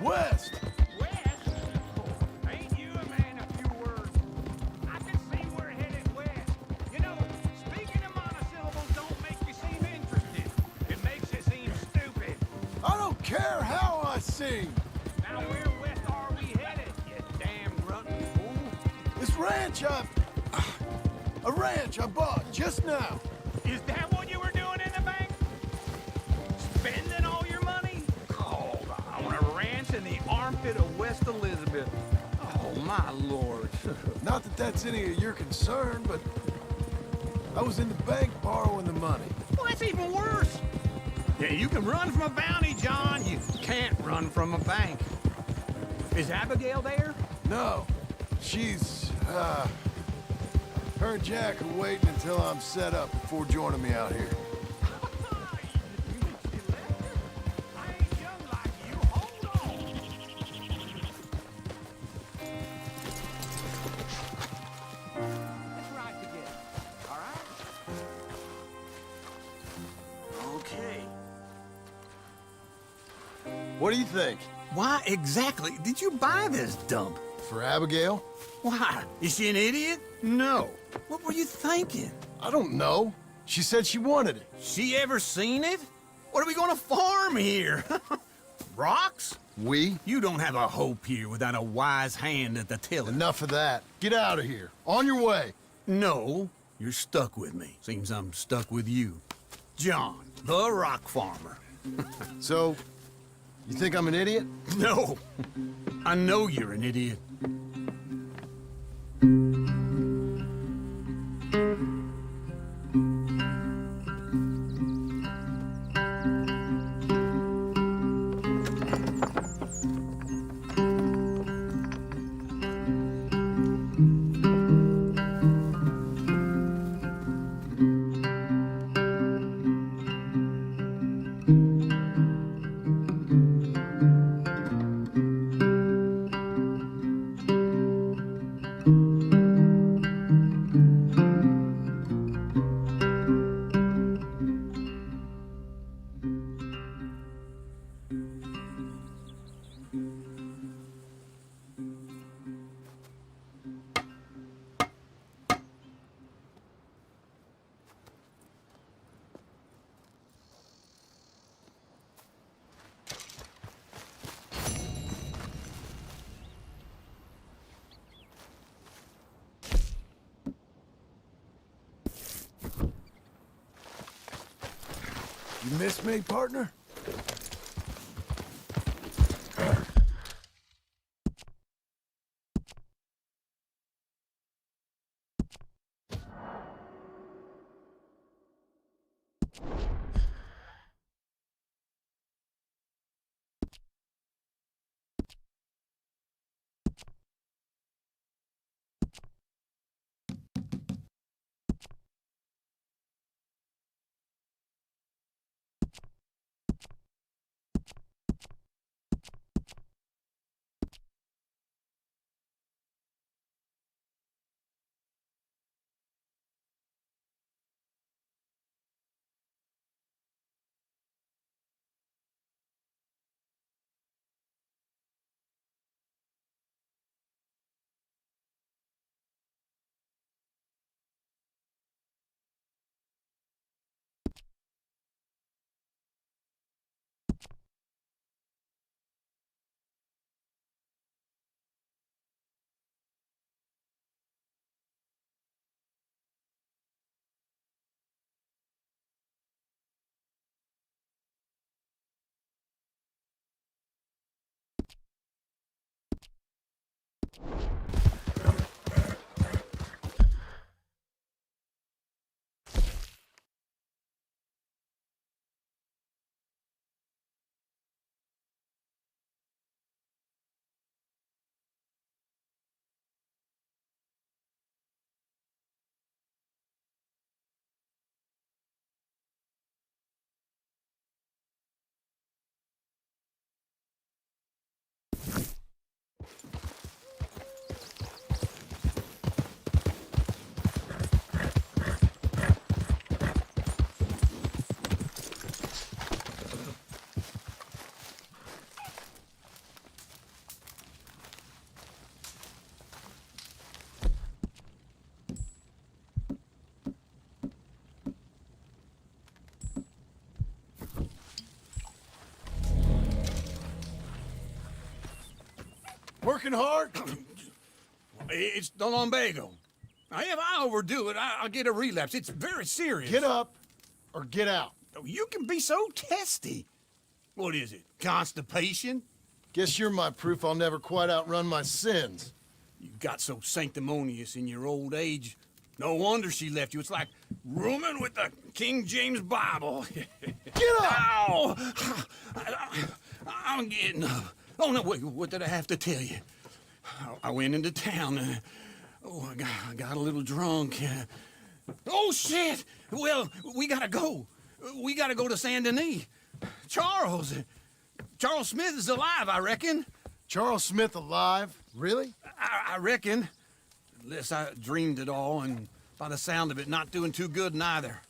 West! West? Oh, ain't you a man of few words? I can see we're headed west. You know, speaking of monosyllables don't make you seem interested. It makes you seem stupid. I don't care how I sing! Now where west are we headed, you damn grunting fool? This ranch a ranch I bought just now. Is that what you were doing in the bank? Spending all your money? Oh, on a ranch in the armpit of West Elizabeth. Oh, my lord. Not that that's any of your concern, but I was in the bank borrowing the money. Well, that's even worse. Yeah, you can run from a bounty, John. You can't run from a bank. Is Abigail there? No, she's, her and Jack are waiting until I'm set up before joining me out here. What do you think? Why exactly did you buy this dump? For Abigail? Why? Is she an idiot? No. What were you thinking? I don't know. She said she wanted it. She ever seen it? What are we gonna farm here? Rocks? We? You don't have a hope here without a wise hand at the tiller. Enough of that. Get out of here. On your way. No, you're stuck with me. Seems I'm stuck with you. John, the rock farmer. So, you think I'm an idiot? No, I know you're an idiot. You miss me, partner? Working hard? It's the lumbago. Now, if I overdo it, I'll get a relapse. It's very serious. Get up or get out. You can be so testy. What is it? Constipation? Guess you're my proof I'll never quite outrun my sins. You got so sanctimonious in your old age. No wonder she left you. It's like rooming with the King James Bible. Get up! Ow! I'm getting up. Oh, no, wait, what did I have to tell you? I went into town. I got a little drunk. Oh, shit! Well, we gotta go. We gotta go to Saint Denis. Charles Smith is alive, I reckon. Charles Smith alive? Really? I reckon. Unless I dreamed it all, and by the sound of it, not doing too good neither.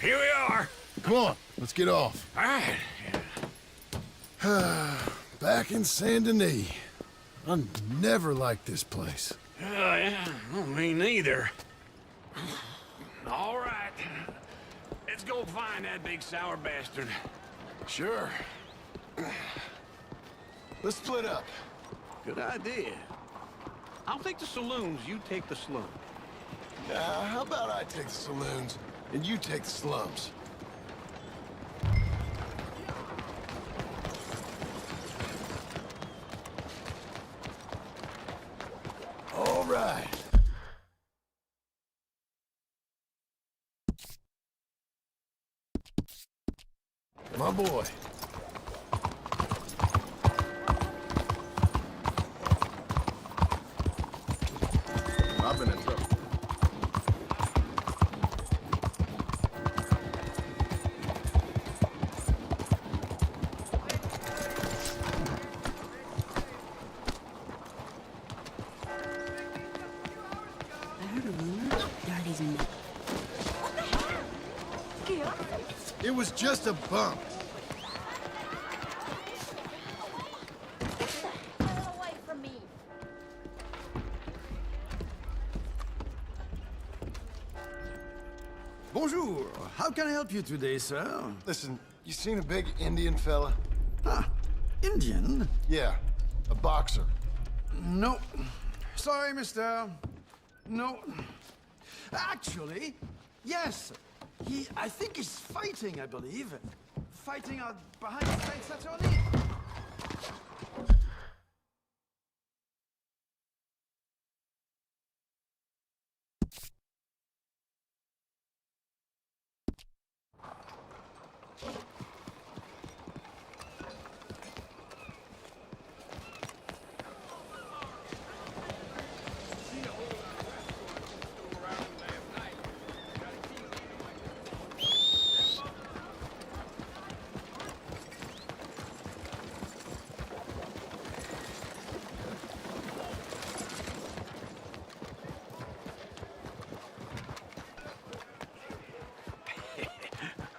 Here we are. Come on, let's get off. All right. Back in Saint Denis. I never liked this place. Yeah, well, me neither. All right. Let's go find that big sour bastard. Sure. Let's split up. Good idea. I'll take the saloons, you take the slum. How about I take the saloons and you take the slums? All right. My boy. I've been in trouble. It was just a bump. Away from me. Bonjour. How can I help you today, sir? Listen, you seen a big Indian fella? Ah, Indian? Yeah, a boxer. No. Sorry, mister. No. Actually, yes. I think he's fighting, I believe. Fighting out behind Saint Saturday.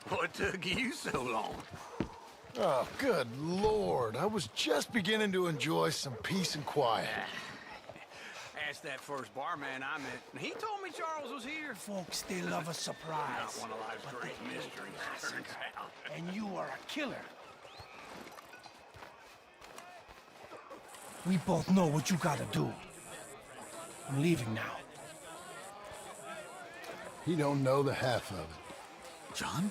What took you so long? Oh, good Lord. I was just beginning to enjoy some peace and quiet. Asked that first barman I met, and he told me Charles was here. Folks, they love a surprise. Not one of life's great mysteries, turns out. And you are a killer. We both know what you gotta do. I'm leaving now. He don't know the half of it. John?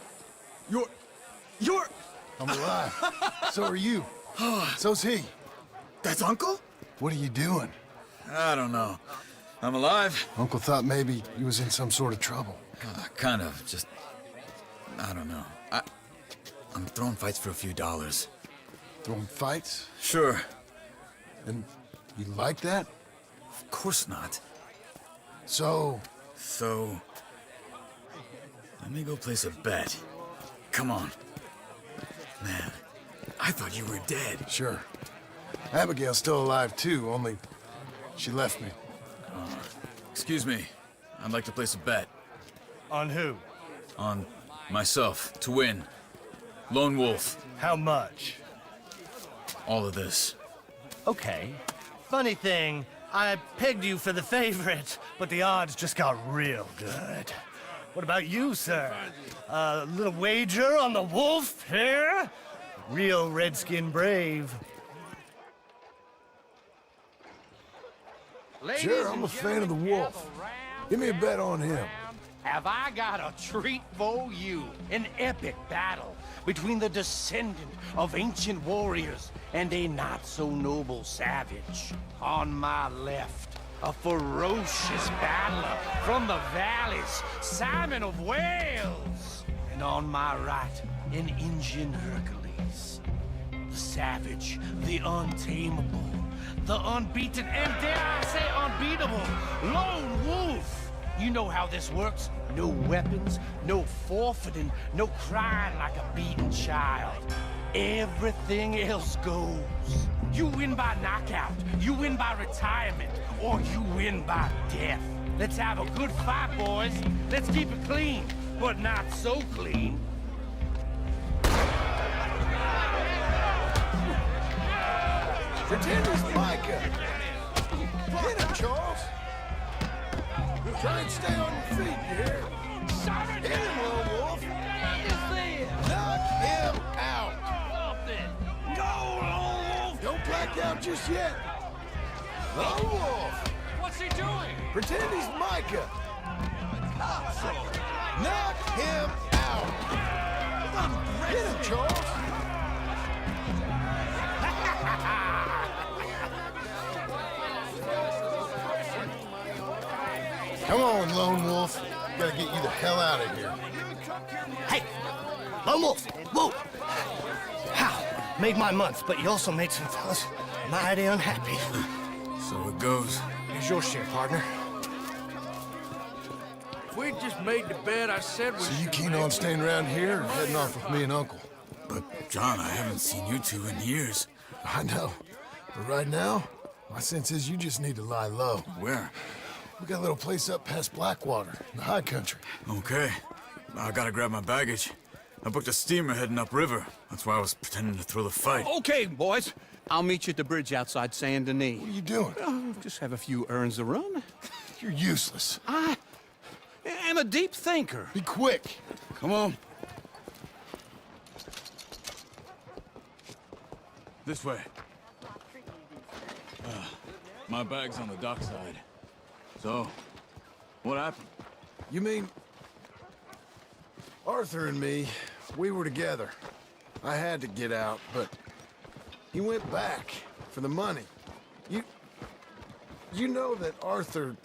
You're... I'm alive. So are you. So's he. That's Uncle? What are you doing? I don't know. I'm alive. Uncle thought maybe he was in some sort of trouble. Kind of. Just... I don't know. I'm throwing fights for a few dollars. Throwing fights? Sure. And you like that? Of course not. So, let me go place a bet. Come on. Man, I thought you were dead. sure. Abigail's still alive too, only she left me. Excuse me. I'd like to place a bet. On who? On myself, to win. Lone Wolf, How much? all of this. Okay. Funny thing, I pegged you for the favorite, but the odds just got real good. What about you, sir? A little wager on the wolf here? Real redskin brave. Ladies Sure, and I'm a fan of the gentlemen, wolf. gather round, Give me a gather bet on him. round. Have I got a treat for you? An epic battle between the descendant of ancient warriors and a not-so-noble savage. On my left, a ferocious battler from the valleys, Simon of Wales. And on my right, an Indian Hercules. The savage, the untamable, the unbeaten, and dare I say unbeatable, Lone Wolf. You know how this works. No weapons, no forfeiting, no crying like a beaten child. Everything else goes. You win by knockout, you win by retirement, or you win by death. Let's have a good fight, boys. Let's keep it clean, but not so clean. Pretend he's Micah. Hit him, Charles. Try and stay on your feet, you hear? Hit him, Lone Wolf. Knock him out. Go, Lone Wolf! Don't black out just yet. Lone Wolf. What's he doing? Pretend he's Micah. Knock him out. Hit him, Charles. Come on, Lone Wolf. Gotta get you the hell out of here. Hey! Lone Wolf! Whoa! How? Made my month, but you also made some fellas mighty unhappy. So it goes. Here's your share, partner. If we just made the bed I said we So you keen on staying around here or heading off with me and Uncle? But, John, I haven't seen you two in years. I know. But right now, my sense is you just need to lie low. Where? We got a little place up past Blackwater, in the high country. Okay. I gotta grab my baggage. I booked a steamer heading upriver. That's why I was pretending to throw the fight. Okay, boys. I'll meet you at the bridge outside Saint Denis. What are you doing? Just have a few errands to run. You're useless. I am a deep thinker. Be quick. Come on. This way. My bag's on the dockside. So, what happened? You mean... Arthur and me, we were together. I had to get out, but... He went back for the money. You know that Arthur...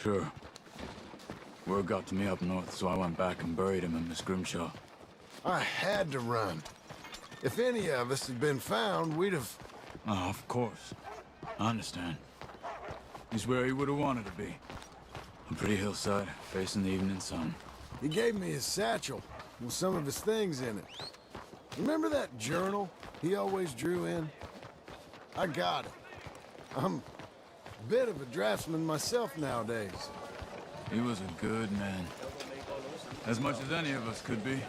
Sure. Word got to me up north, so I went back and buried him in Miss Grimshaw. I had to run. If any of us had been found, we'd have... Oh, of course. I understand. He's where he would have wanted to be. A pretty hillside, facing the evening sun. He gave me his satchel with some of his things in it. Remember that journal he always drew in? I got it. I'm a bit of a draftsman myself nowadays. He was a good man. As much as any of us could be.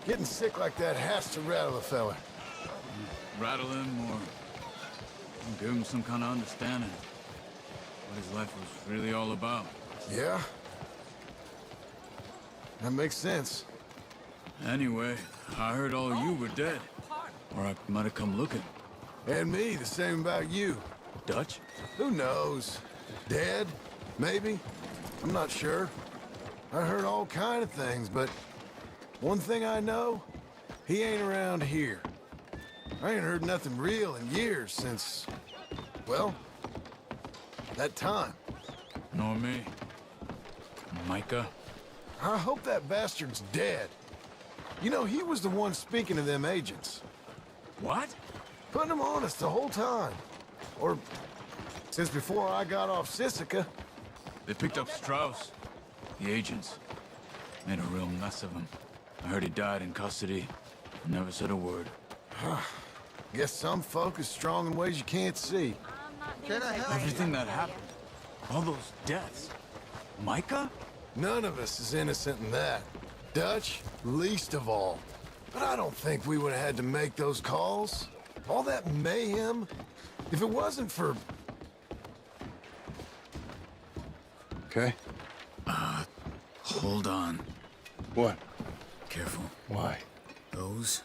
Getting sick like that has to rattle a fella. Rattle him or give him some kind of understanding. What his life was really all about. Yeah? That makes sense. Anyway, I heard all you were dead. Or I might have come looking. And me, the same about you. Dutch? Who knows? Dead? Maybe? I'm not sure. I heard all kind of things, but one thing I know, he ain't around here. I ain't heard nothing real in years since, well, that time. Nor me. Micah? I hope that bastard's dead. You know, he was the one speaking to them agents. What? Putting them on us the whole time. Or since before I got off Sisika. They picked up Strauss. The agents. Made a real mess of him. I heard he died in custody. Never said a word. Guess some folk is strong in ways you can't see. Everything that happened. All those deaths. Micah? None of us is innocent in that. Dutch, least of all. But I don't think we would have had to make those calls. All that mayhem. If it wasn't for... Okay. Hold on. What? Careful. Why? Those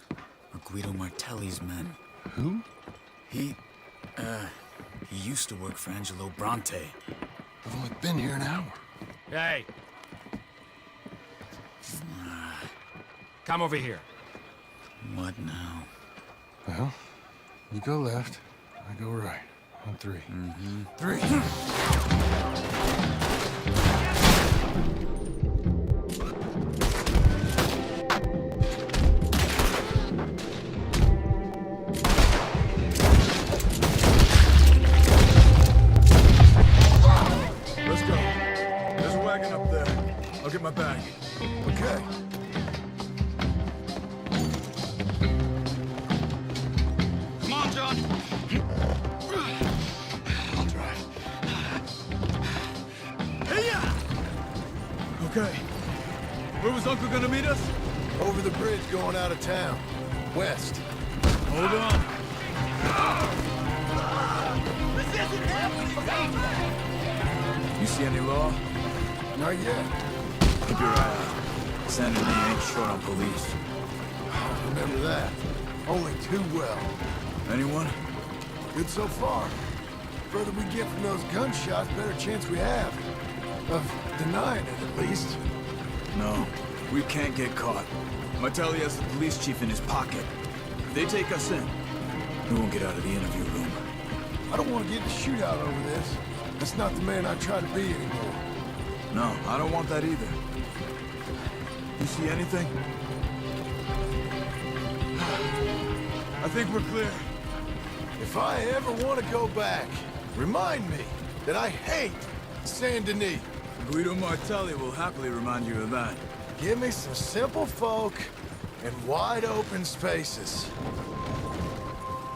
are Guido Martelli's men. Who? He used to work for Angelo Bronte. I've only been here an hour. Hey. Come over here. What now? Well, you go left, I go right. On three. Mm-hmm. Three. Let's go. There's a wagon up there. I'll get my bag. Okay. Come on, John. I'll drive. Okay. Where was Uncle gonna meet us? Over the bridge going out of town. West. Hold on. You see any law? Not yet. Keep your eye out. San Denis ain't short on police. Remember that. Only too well. Anyone? Good so far. Further we get from those gunshots, better chance we have. Of denying it, at least. No. We can't get caught. Martelli has the police chief in his pocket. If they take us in, we won't get out of the interview room. I don't want to get in a shootout over this. That's not the man I try to be anymore. No, I don't want that either. You see anything? I think we're clear. If I ever want to go back, remind me that I hate Saint Denis. Guido Martelli will happily remind you of that. Give me some simple folk and wide open spaces.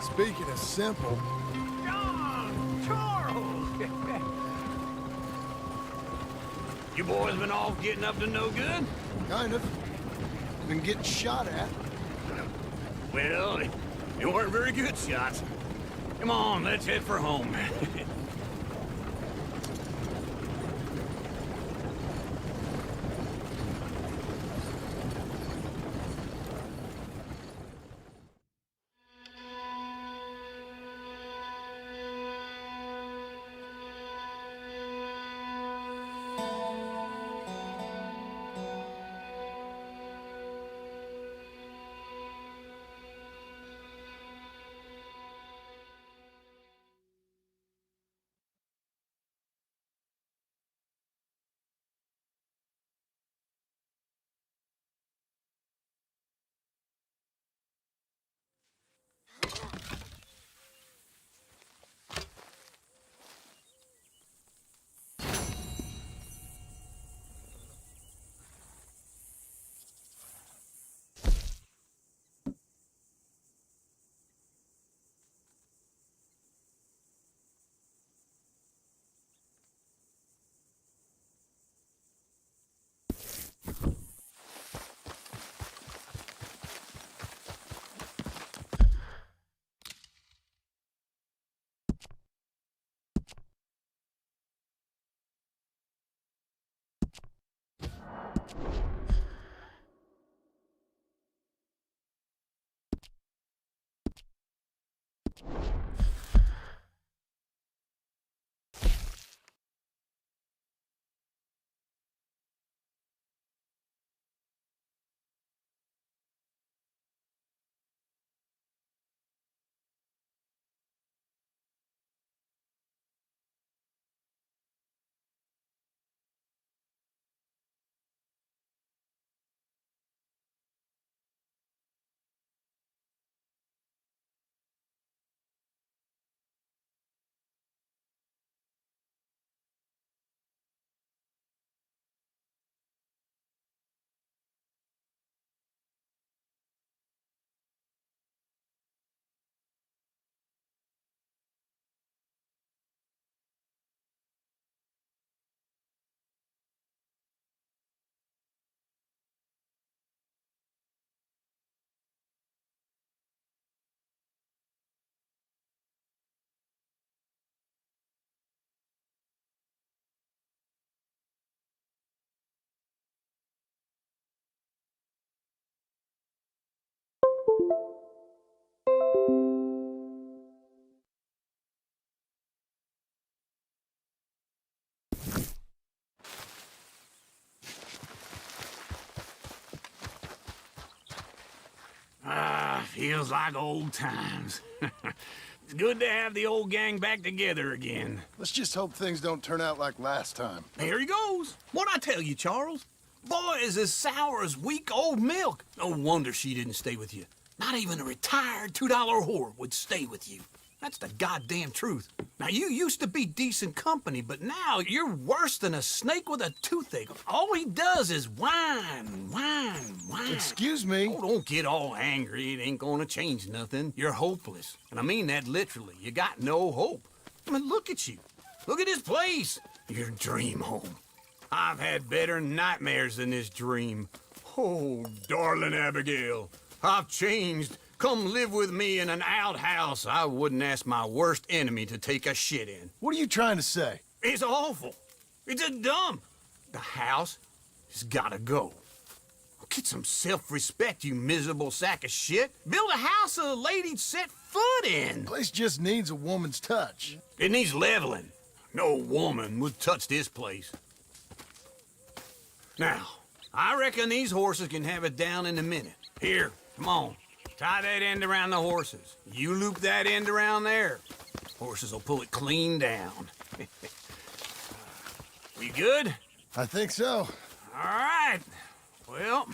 Speaking of simple, John! Charles! You boys been off getting up to no good? kind of. Been getting shot at. Well, they weren't very good shots. Come on, let's head for home. Feels like old times. It's good to have the old gang back together again. Let's just hope things don't turn out like last time. There he goes. What'd I tell you, Charles? Boy is as sour as weak old milk. No wonder she didn't stay with you. Not even a retired $2 whore would stay with you. That's the goddamn truth. Now, you used to be decent company, but now you're worse than a snake with a toothache. All he does is whine, whine, whine. Excuse me? Oh, don't get all angry. It ain't gonna change nothing. You're hopeless. And I mean that literally. You got no hope. I mean, look at you. Look at this place. Your dream home. I've had better nightmares than this dream. Oh, darling Abigail, I've changed. Come live with me in an outhouse I wouldn't ask my worst enemy to take a shit in. What are you trying to say? It's awful. It's a dump. The house has gotta go. Get some self-respect, you miserable sack of shit. Build a house a lady'd set foot in. Place just needs a woman's touch. It needs leveling. No woman would touch this place. Now, I reckon these horses can have it down in a minute. Here, come on. Tie that end around the horses. You loop that end around there. Horses will pull it clean down. We good? I think so. All right. Well,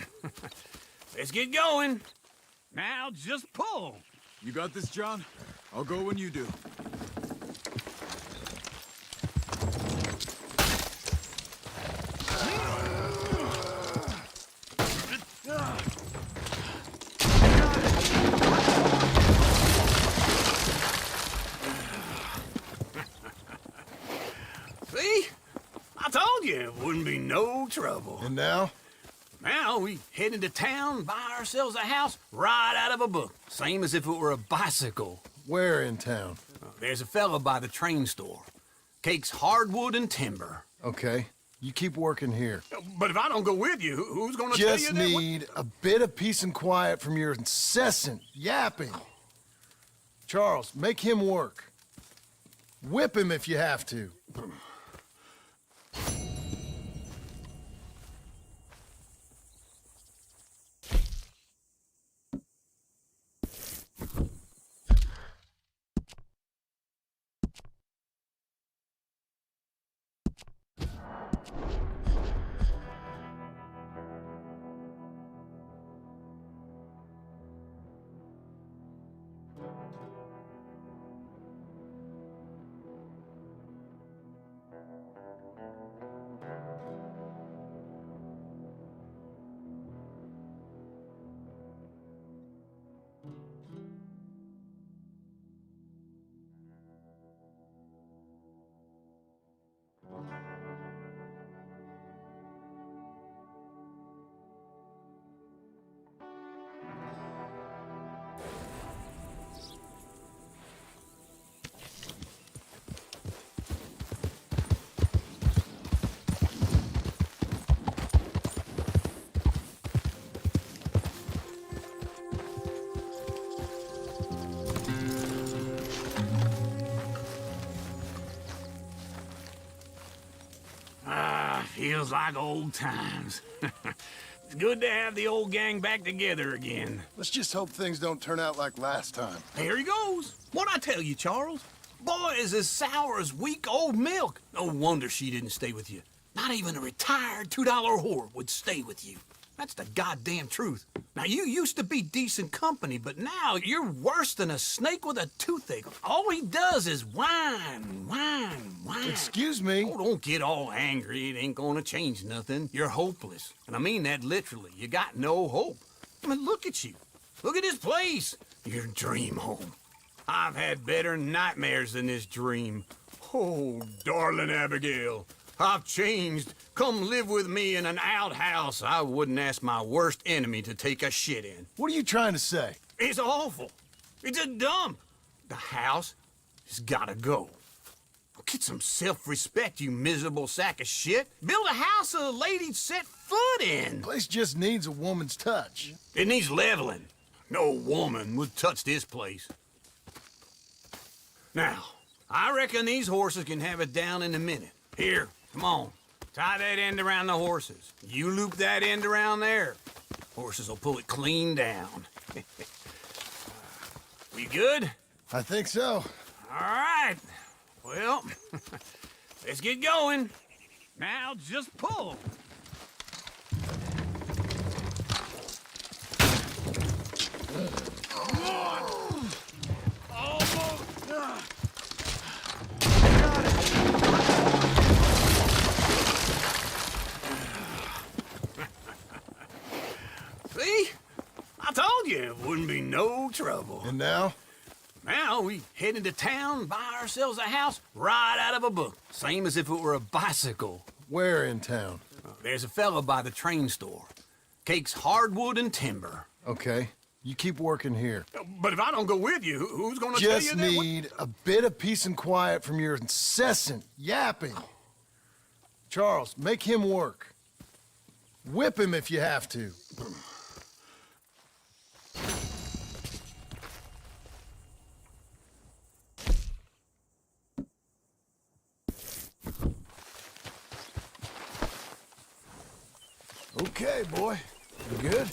let's get going. Now just pull. You got this, John? I'll go when you do. See? I told you it wouldn't be no trouble. And now? Now we head into town, buy ourselves a house right out of a book. Same as if it were a bicycle. Where in town? There's a fella by the train store. Cakes hardwood and timber. Okay. You keep working here. But if I don't go with you, who's gonna tell you Just that? need a bit of peace and quiet from your incessant yapping. Charles, make him work. Whip him if you have to. Feels like old times. It's good to have the old gang back together again. Let's just hope things don't turn out like last time. There he goes. What'd I tell you, Charles? Boy is as sour as weak old milk. No wonder she didn't stay with you. Not even a retired $2 whore would stay with you. That's the goddamn truth. Now, you used to be decent company, but now you're worse than a snake with a toothache. All he does is whine, whine, whine. Excuse me? Oh, don't get all angry. It ain't gonna change nothing. You're hopeless. And I mean that literally. You got no hope. I mean, look at you. Look at this place. Your dream home. I've had better nightmares than this dream. Oh, darling Abigail, I've changed. Come live with me in an outhouse I wouldn't ask my worst enemy to take a shit in. What are you trying to say? It's awful. It's a dump. The house has gotta go. Get some self-respect, you miserable sack of shit. Build a house a lady'd set foot in. Place just needs a woman's touch. It needs leveling. No woman would touch this place. Now, I reckon these horses can have it down in a minute. Here, come on. Tie that end around the horses. You loop that end around there. Horses will pull it clean down. We good? I think so. All right. Well, let's get going. Now just pull. Come on. Almost. Got it. See? I told you it wouldn't be no trouble. And now? Now we head into town, buy ourselves a house right out of a book. Same as if it were a bicycle. Where in town? There's a fella by the train store. Cakes hardwood and timber. Okay. You keep working here. But if I don't go with you, who's gonna tell you Just that? need a bit of peace and quiet from your incessant yapping. Charles, make him work. Whip him if you have to. Okay, boy. You good?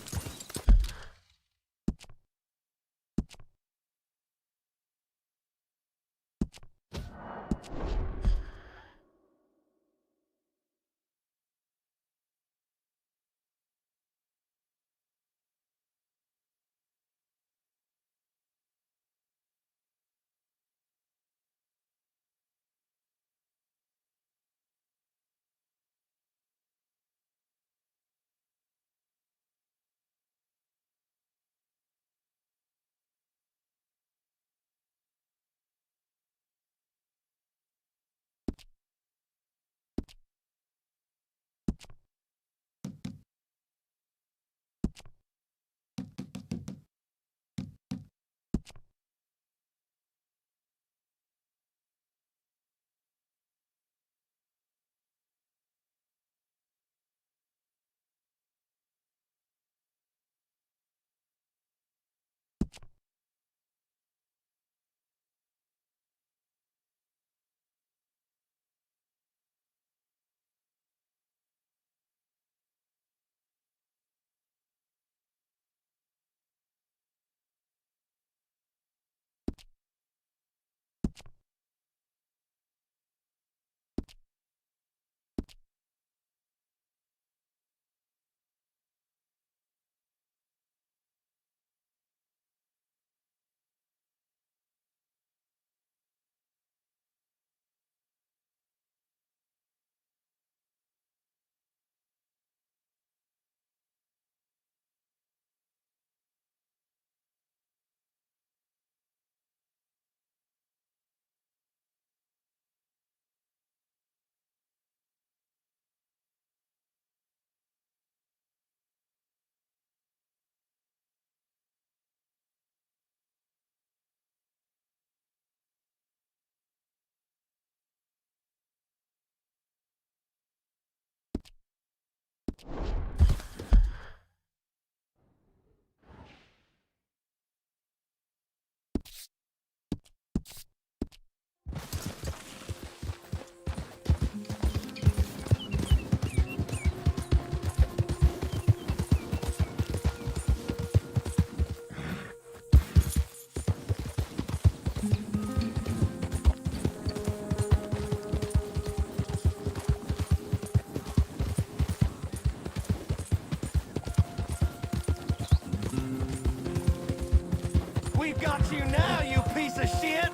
We've got you now, you piece of shit!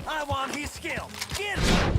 I want his skill. Get him!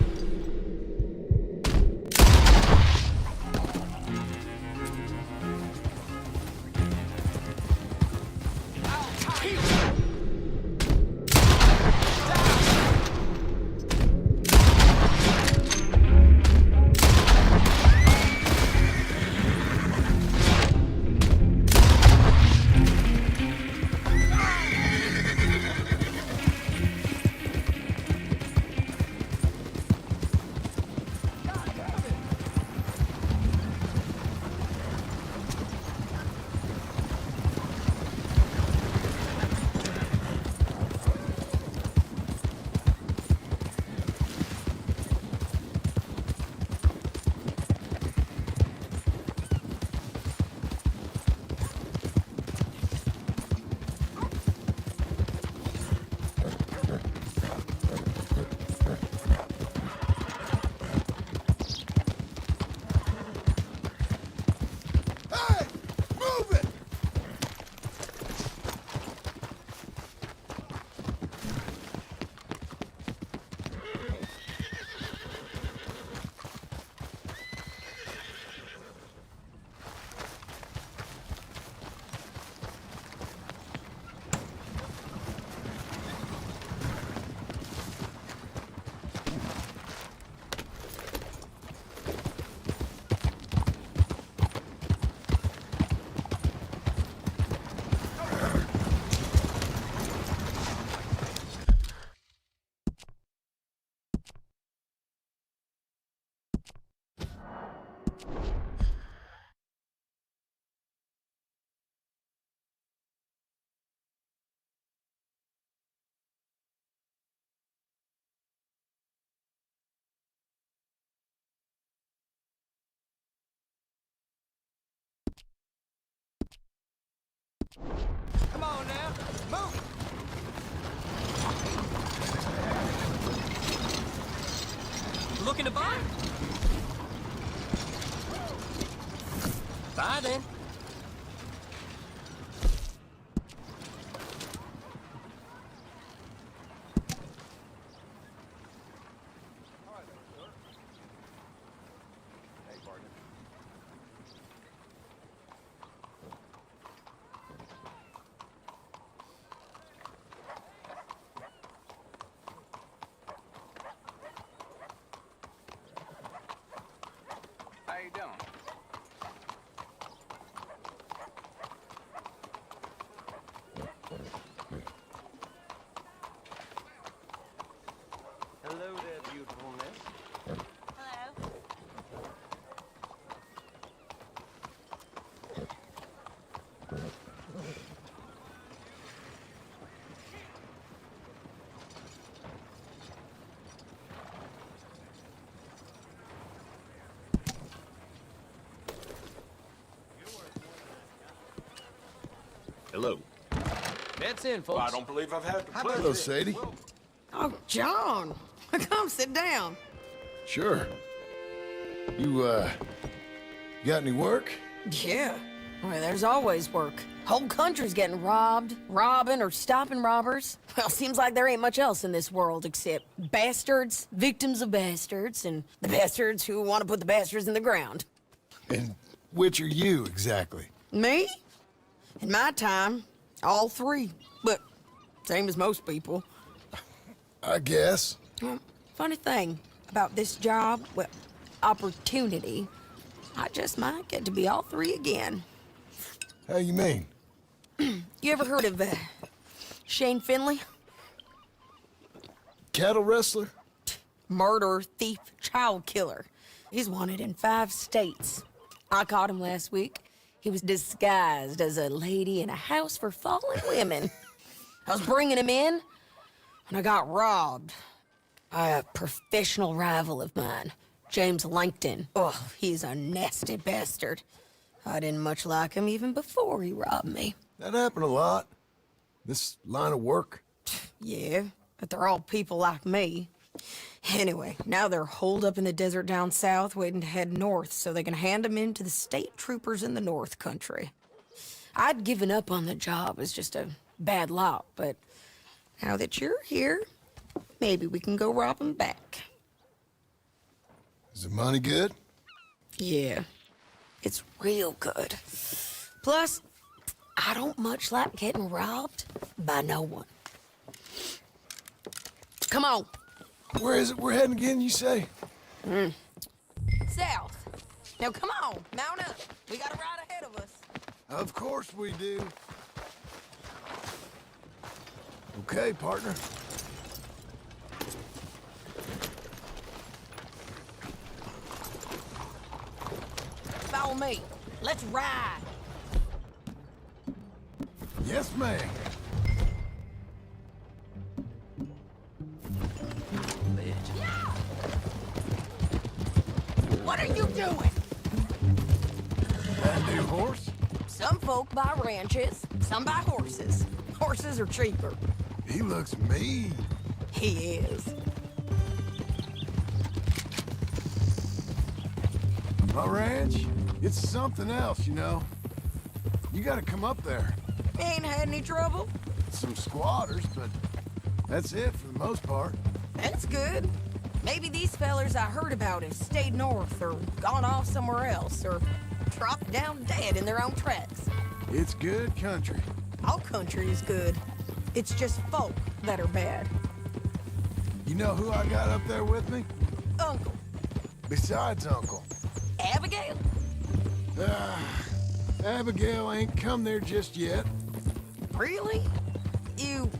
Come on now, move it. Looking to buy? Bye then. How you doing? Hello there, beautifulness. Hello. Hello. That's in, folks. Well, I don't believe I've had the pleasure. Hello, Sadie. Oh, John, come sit down. Sure. You, got any work? Yeah, well, there's always work. Whole country's getting robbed, robbing, or stopping robbers. Well, seems like there ain't much else in this world except bastards, victims of bastards, and the bastards who want to put the bastards in the ground. And which are you, exactly? Me? In my time, all three. But same as most people. I guess. Well, funny thing about this job, well, opportunity, I just might get to be all three again. How you mean? You ever heard of Shane Finley? Cattle wrestler? Murderer, thief, child killer. He's wanted in 5 states. I caught him last week. He was disguised as a lady in a house for fallen women. I was bringing him in, and I got robbed by a professional rival of mine, James Langton. Oh, he's a nasty bastard. I didn't much like him even before he robbed me. That happened a lot. This line of work. Yeah, but they're all people like me. Anyway, now they're holed up in the desert down south, waiting to head north so they can hand them in to the state troopers in the north country. I'd given up on the job as just a bad lot, but now that you're here, maybe we can go rob them back. Is the money good? Yeah, it's real good. Plus, I don't much like getting robbed by no one. Come on. Where is it we're heading again, you say? South. Now come on, mount up. We got a ride ahead of us. Of course we do. Okay, partner. Follow me. Let's ride. Yes, ma'am. What are you doing? That new horse? Some folk buy ranches, some buy horses. Horses are cheaper. He looks mean. He is. My ranch, it's something else, you know. You gotta come up there. Ain't had any trouble? Some squatters, but that's it for the most part. That's good. Maybe these fellers I heard about have stayed north or gone off somewhere else or dropped down dead in their own tracks. It's good country. All country is good. It's just folk that are bad. You know who I got up there with me? Uncle. Besides Uncle. Abigail? Abigail ain't come there just yet. Really? You,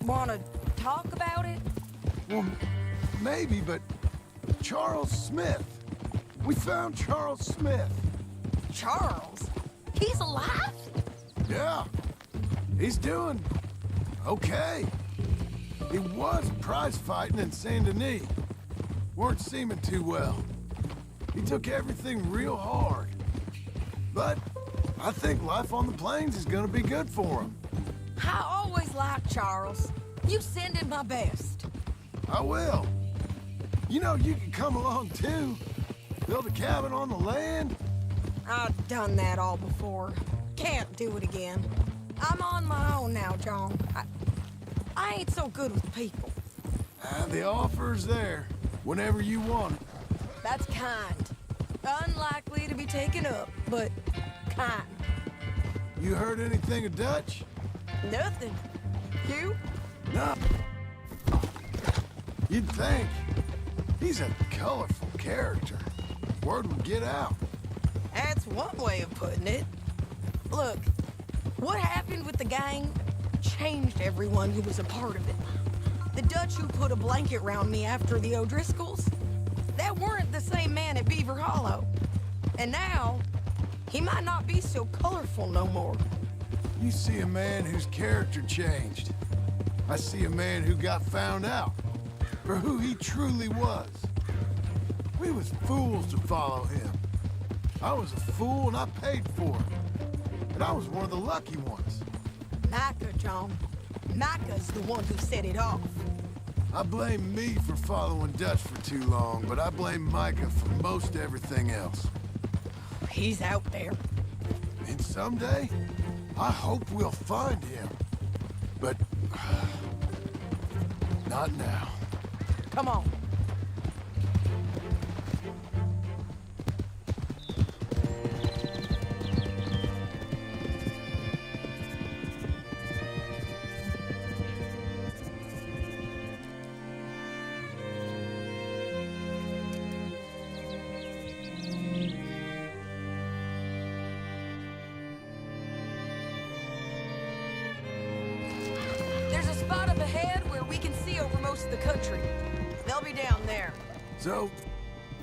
wanna talk about it? Well, maybe, but Charles Smith. We found Charles Smith. Charles? He's alive? Yeah. He's doing okay. He was prize fighting in Saint Denis. Weren't seeming too well. He took everything real hard. But I think life on the plains is gonna be good for him. I always like Charles. You send him my best. I will. You know, you can come along too. Build a cabin on the land. I've done that all before. Can't do it again. I'm on my own now, John. I ain't so good with people. The offer's there, whenever you want it. That's kind. Unlikely to be taken up, but kind. You heard anything of Dutch? Nothing. You? No. You'd think. He's a colorful character. Word would get out. That's one way of putting it. Look, what happened with the gang changed everyone who was a part of it. The Dutch who put a blanket around me after the O'Driscolls, that weren't the same man at Beaver Hollow. And now, he might not be so colorful no more. You see a man whose character changed. I see a man who got found out for who he truly was. We was fools to follow him. I was a fool and I paid for it. And I was one of the lucky ones. Micah, John. Micah's the one who set it off. I blame me for following Dutch for too long, but I blame Micah for most everything else. He's out there. And someday, I hope we'll find him. But not now. Come on. There's a spot up ahead where we can see over most of the country. They'll be down there. So,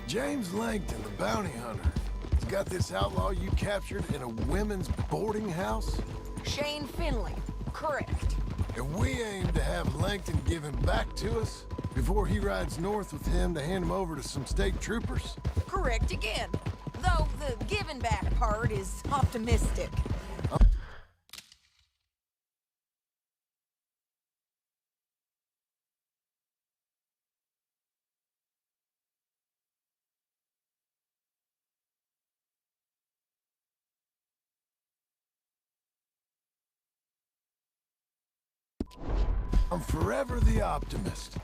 James Langton, the bounty hunter, has got this outlaw you captured in a women's boarding house? Shane Finley. Correct. And we aim to have Langton give him back to us before he rides north with him to hand him over to some state troopers? Correct again. Though the giving back part is optimistic. I'm forever the optimist.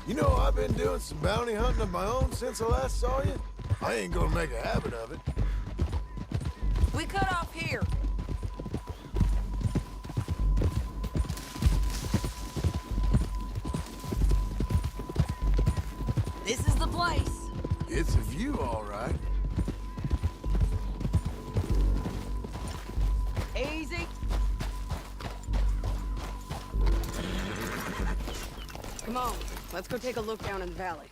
You know, I've been doing some bounty hunting of my own since I last saw you. I ain't gonna make a habit of it. We cut off here. This is the place. It's a view, all right. Easy. Come on, let's go take a look down in the valley.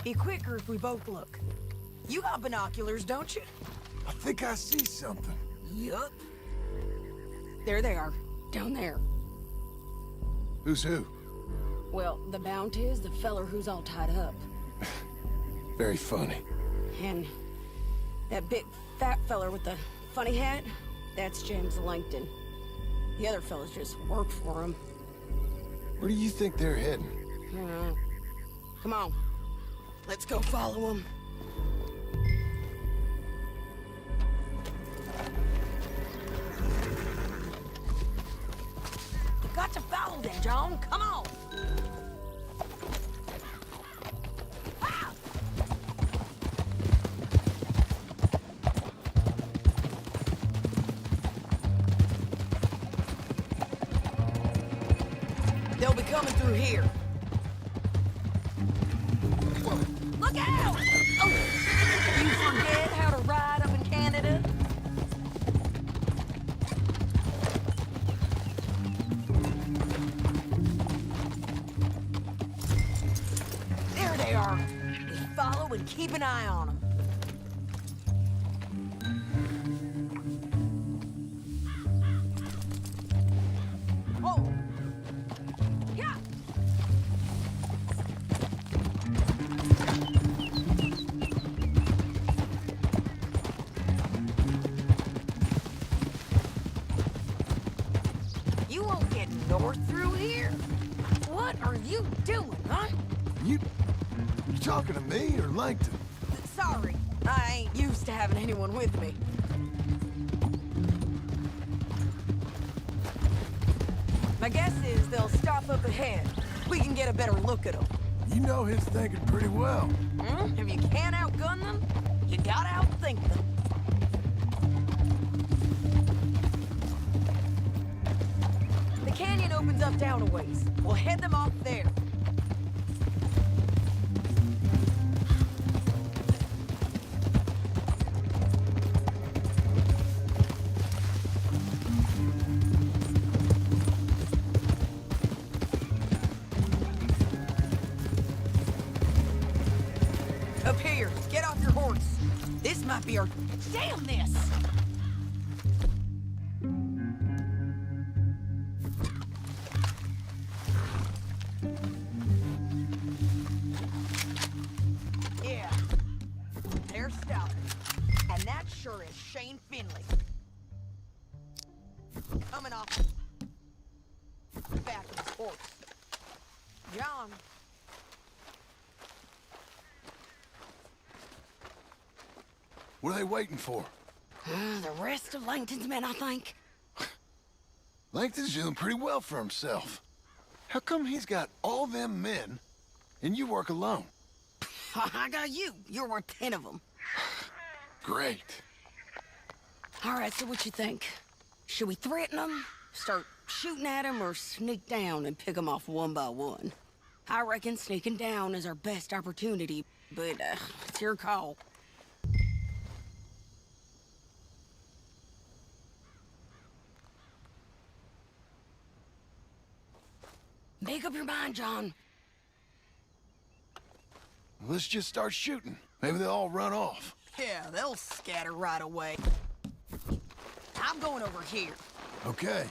Be quicker if we both look. You got binoculars, don't you? I think I see something. Yup. There they are, down there. Who's who? Well, the bounty is the feller who's all tied up. Very funny. And that big fat feller with the funny hat, that's James Langton. The other fellas just work for him. Where do you think they're heading? I don't know. Come on, let's go follow them. Got to follow them, John. Come on. Ah! They'll be coming through here. Look out! Oh, you forget how to ride up in Canada? There they are. Just follow and keep an eye on them. North through here? What are you doing, huh? You talking to me or Langton? Sorry, I ain't used to having anyone with me. My guess is they'll stop up ahead. We can get a better look at them. You know his thinking pretty well. If you can't outgun them, you gotta outthink them. The canyon opens up down a ways. We'll head them off there. Up here, get off your horse. This might be our... Damn this! Yeah, they're stopping. And that sure is Shane Finley. Coming off the back of his horse. John. What are they waiting for? The rest of Langton's men, I think. Langton's doing pretty well for himself. How come he's got all them men and you work alone? I got you. You're worth 10 of them. Great. All right, so what you think? Should we threaten them, start shooting at them, or sneak down and pick them off one by one? I reckon sneaking down is our best opportunity, but it's your call. Make up your mind, John. Let's just start shooting. Maybe they'll all run off. Yeah, they'll scatter right away. I'm going over here. Okay.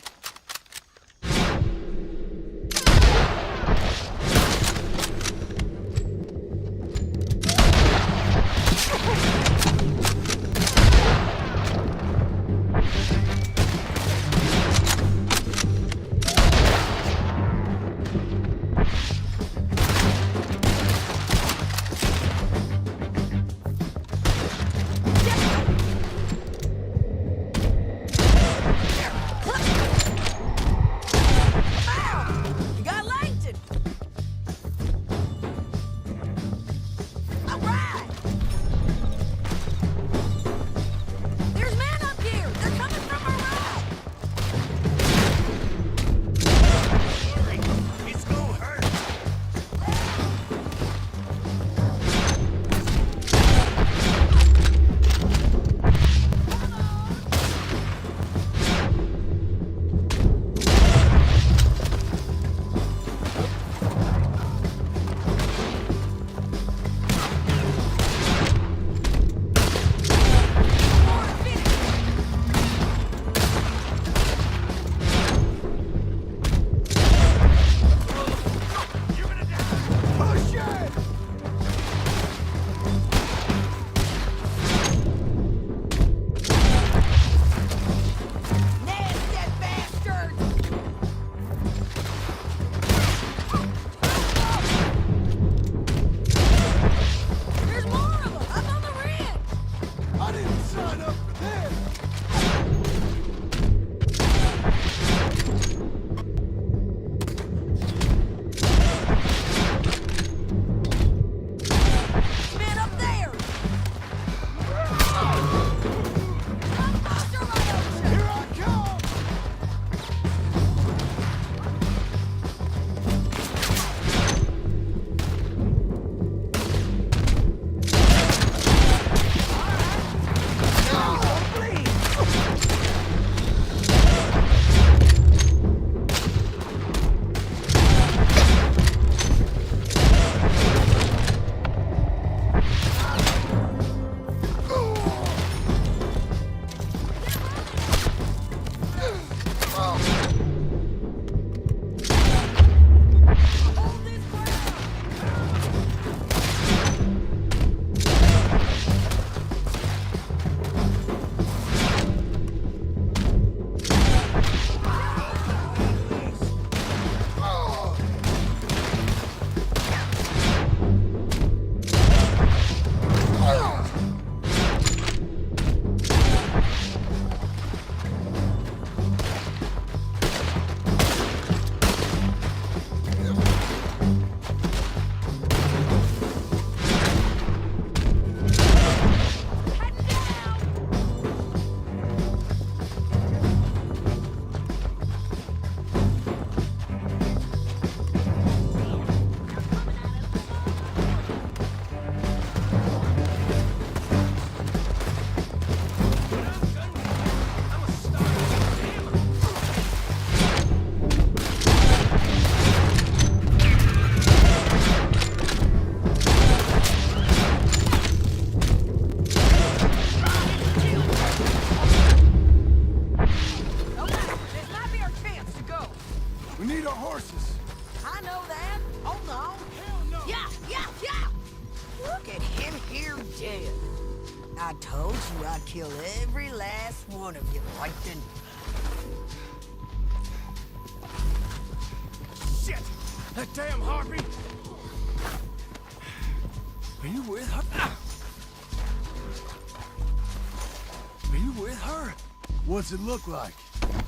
I told you I'd kill every last one of you, Langton. Shit! That damn harpy! Are you with her? Are you with her? What's it look like?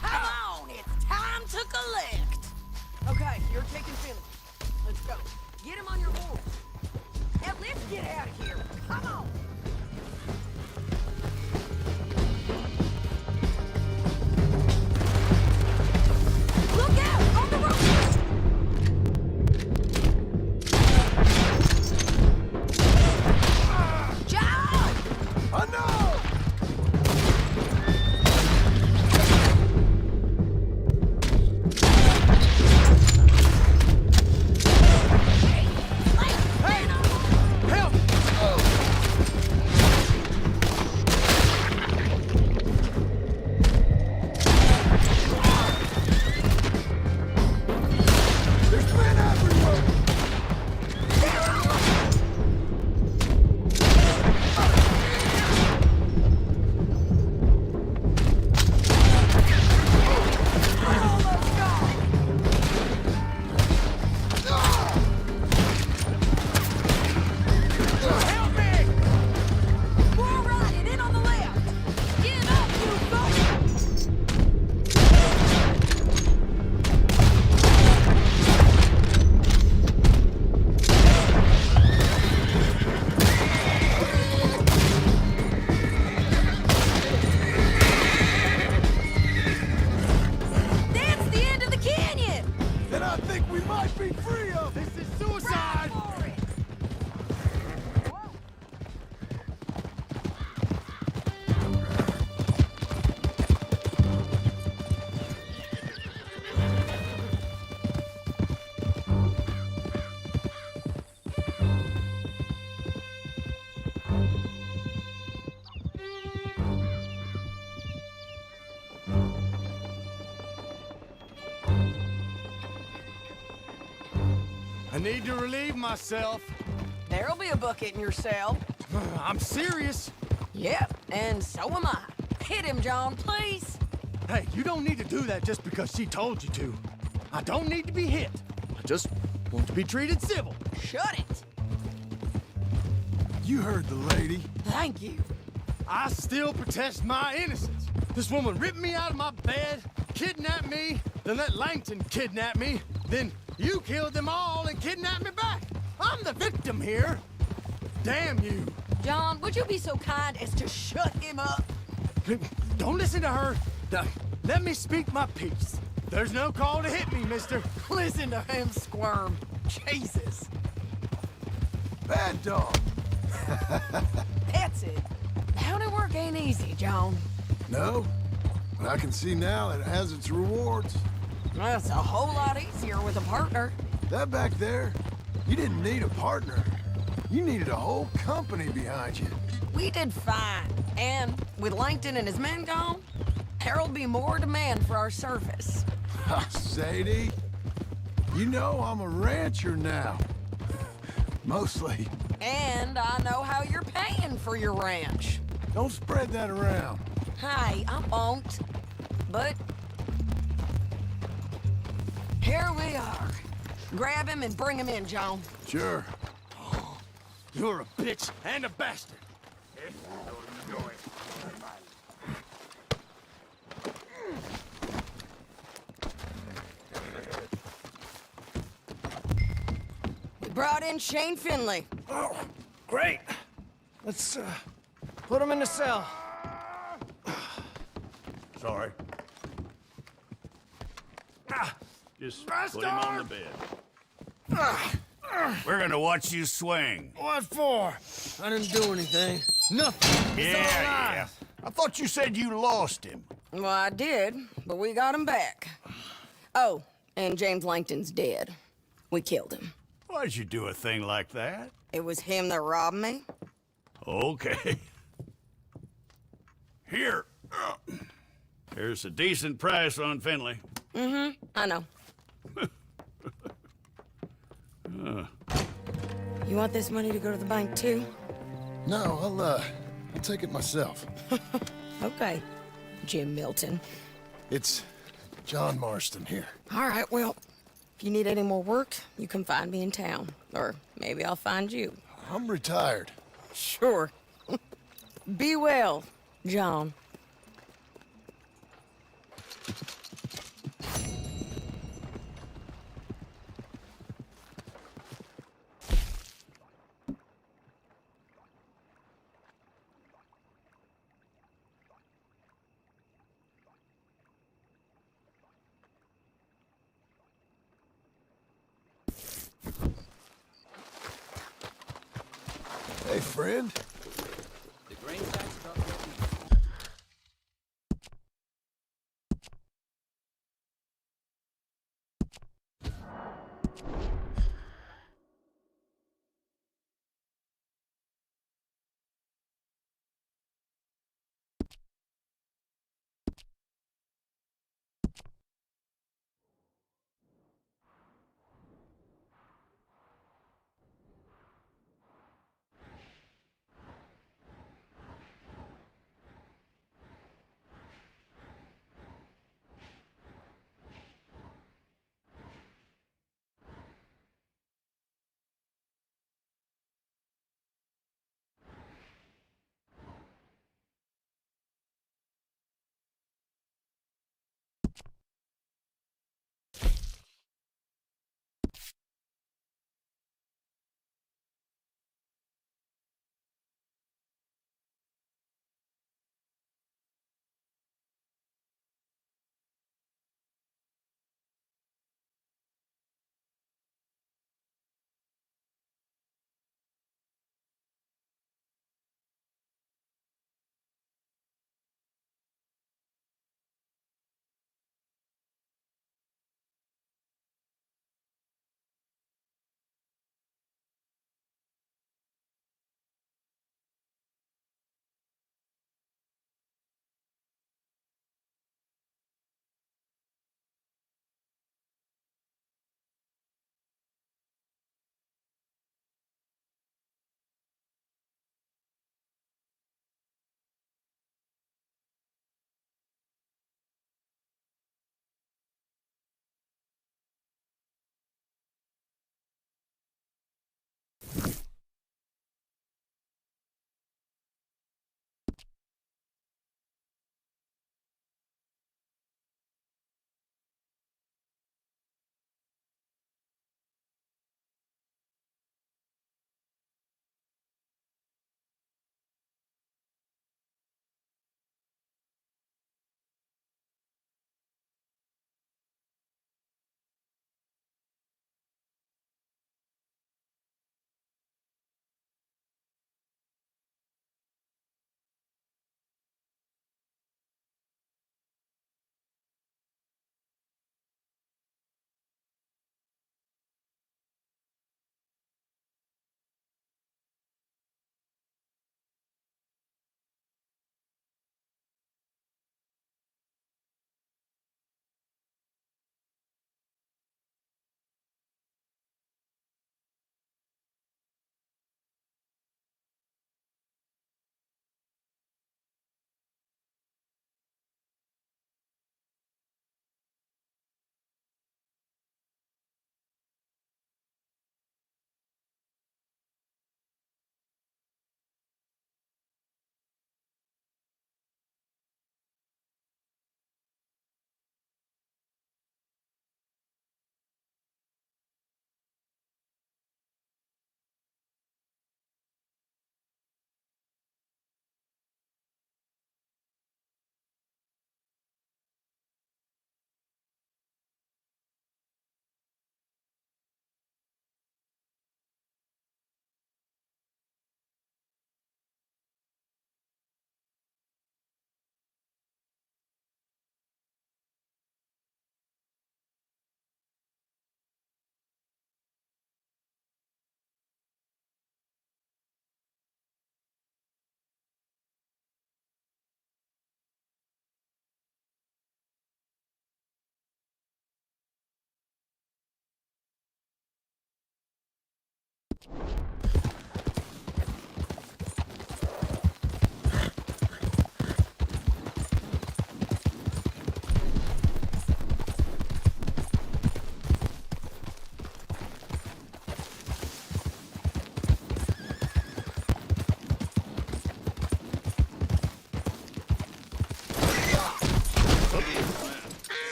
Come on, it's time to collect. Okay, you're taking Finley. Let's go. Get him on your horse. Now let's get out of here. Come on. Look out! On the road! John! I know! There's men everywhere! Help me! We're riding in on the left. Get up, you folks! That's the end of the canyon! Then I think we might be free of it! This is suicide! For it! I need to relieve myself. There'll be a bucket in your cell. I'm serious. Yep, and so am I. Hit him, John, please. Hey, you don't need to do that just because she told you to. I don't need to be hit. I just want to be treated civil. Shut it. You heard the lady. Thank you. I still protest my innocence. This woman ripped me out of my bed, kidnapped me, then let Langton kidnap me, then you killed them all and kidnapped me back. I'm the victim here. Damn you. John, would you be so kind as to shut him up? Don't listen to her. Let me speak my piece. There's no call to hit me, mister. Listen to him squirm. Jesus. Bad dog. That's it. County work ain't easy, John. No, but I can see now it has its rewards. That's a whole lot easier with a partner. That back there, you didn't need a partner. You needed a whole company behind you. We did fine. And with Langton and his men gone, there'll be more demand for our service. Sadie, you know I'm a rancher now. Mostly. And I know how you're paying for your ranch. Don't spread that around. Hey, I won't. But here we are. Grab him and bring him in, John. Sure. You're a bitch and a bastard. We brought in Shane Finley. Oh, great. Let's, put him in the cell. Sorry. Just put him on the bed. We're gonna watch you swing. What for? I didn't do anything. Nothing. It's all lies. I thought you said you lost him. Well, I did, but we got him back. Oh, and James Langton's dead. We killed him. Why'd you do a thing like that? It was him that robbed me. Okay. Here. Here's a decent price on Finley. I know. You want this money to go to the bank, too? No, I'll take it myself. Okay, Jim Milton. It's John Marston here. All right, well, if you need any more work, you can find me in town. Or maybe I'll find you. I'm retired. Sure. Be well, John. Hey, friend. The grain sacks truck will be.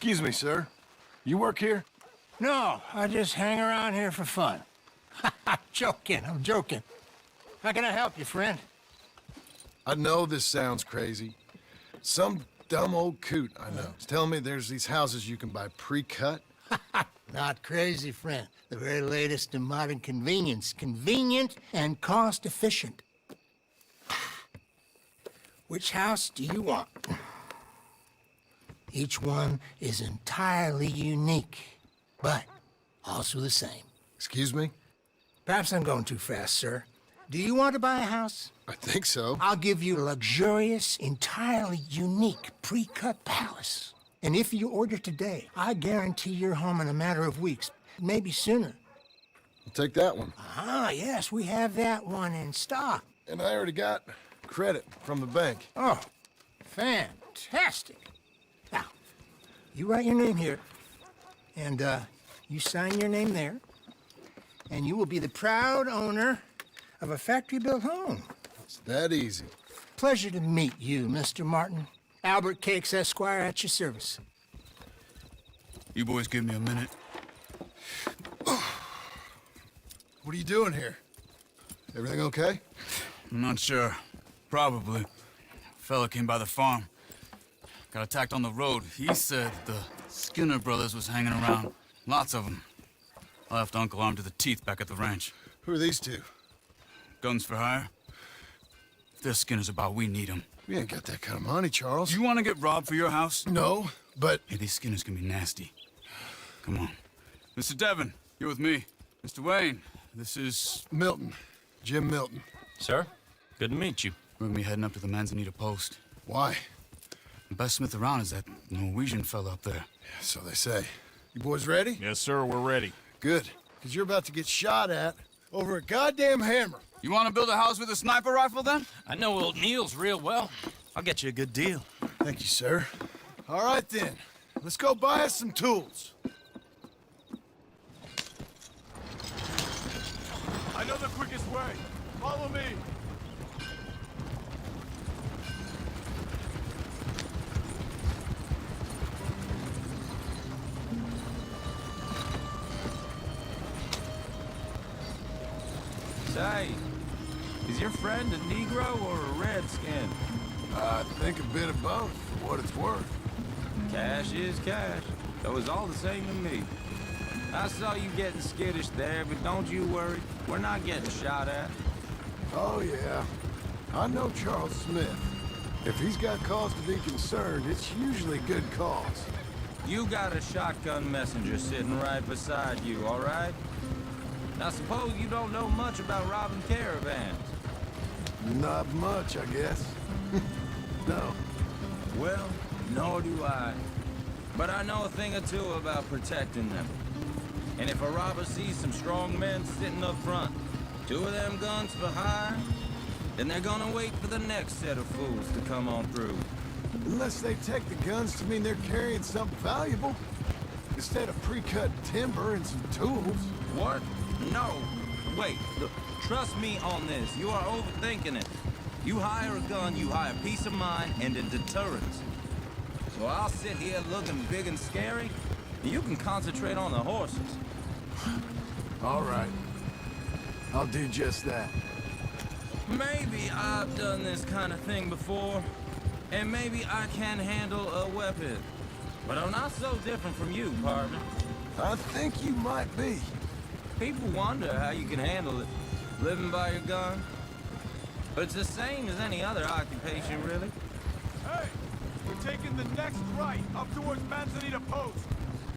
Excuse me, sir. You work here? No, I just hang around here for fun. I'm joking, I'm joking. How can I help you, friend? I know this sounds crazy. Some dumb old coot I know is telling me there's these houses you can buy pre-cut. Not crazy, friend. The very latest in modern convenience. Convenient and cost-efficient. Which house do you want? Each one is entirely unique, but also the same. Excuse me? Perhaps I'm going too fast, sir. Do you want to buy a house? I think so. I'll give you a luxurious, entirely unique pre-cut palace. And if you order today, I guarantee you're home in a matter of weeks, maybe sooner. I'll take that one. Ah, yes, we have that one in stock. And I already got credit from the bank. Oh, fantastic. Now, you write your name here, and you sign your name there, and you will be the proud owner of a factory-built home. It's that easy. Pleasure to meet you, Mr. Martin. Albert Cakes, Esquire, at your service. You boys give me a minute. What are you doing here? Everything okay? I'm not sure. Probably. Fella came by the farm. Got attacked on the road. He said the Skinner brothers was hanging around. Lots of them. I left Uncle armed to the teeth back at the ranch. Who are these two? Guns for hire? If they're Skinner's about, we need them. We ain't got that kind of money, Charles. You want to get robbed for your house? No, but... Hey, these Skinners can be nasty. Come on. Mr. Devon, you're with me. Mr. Wayne, this is... Milton. Jim Milton. Sir, good to meet you. We're gonna be heading up to the Manzanita post. Why? The best smith around is that Norwegian fella up there. Yeah, so they say. You boys ready? Yes, sir, we're ready. Good. Because you're about to get shot at over a goddamn hammer. You want to build a house with a sniper rifle, then? I know old Neil's real well. I'll get you a good deal. Thank you, sir. All right, then. Let's go buy us some tools. I know the quickest way. Follow me. Say, is your friend a Negro or a Redskin? I think a bit of both, for what it's worth. Cash is cash. That was all the same to me. I saw you getting skittish there, but don't you worry. We're not getting shot at. Oh, yeah. I know Charles Smith. If he's got cause to be concerned, it's usually good cause. You got a shotgun messenger sitting right beside you, all right? Now suppose you don't know much about robbing caravans. Not much, I guess. No. Well, nor do I. But I know a thing or two about protecting them. And if a robber sees some strong men sitting up front, 2 of them guns for hire, then they're gonna wait for the next set of fools to come on through. Unless they take the guns to mean they're carrying something valuable. Instead of pre-cut timber and some tools. What? No. Wait, look, trust me on this. You are overthinking it. You hire a gun, you hire peace of mind and a deterrence. So I'll sit here looking big and scary, and you can concentrate on the horses. All right. I'll do just that. Maybe I've done this kind of thing before, and maybe I can handle a weapon. But I'm not so different from you, partner. I think you might be. People wonder how you can handle it, living by your gun. But it's the same as any other occupation, really. Hey, we're taking the next right up towards Manzanita Post.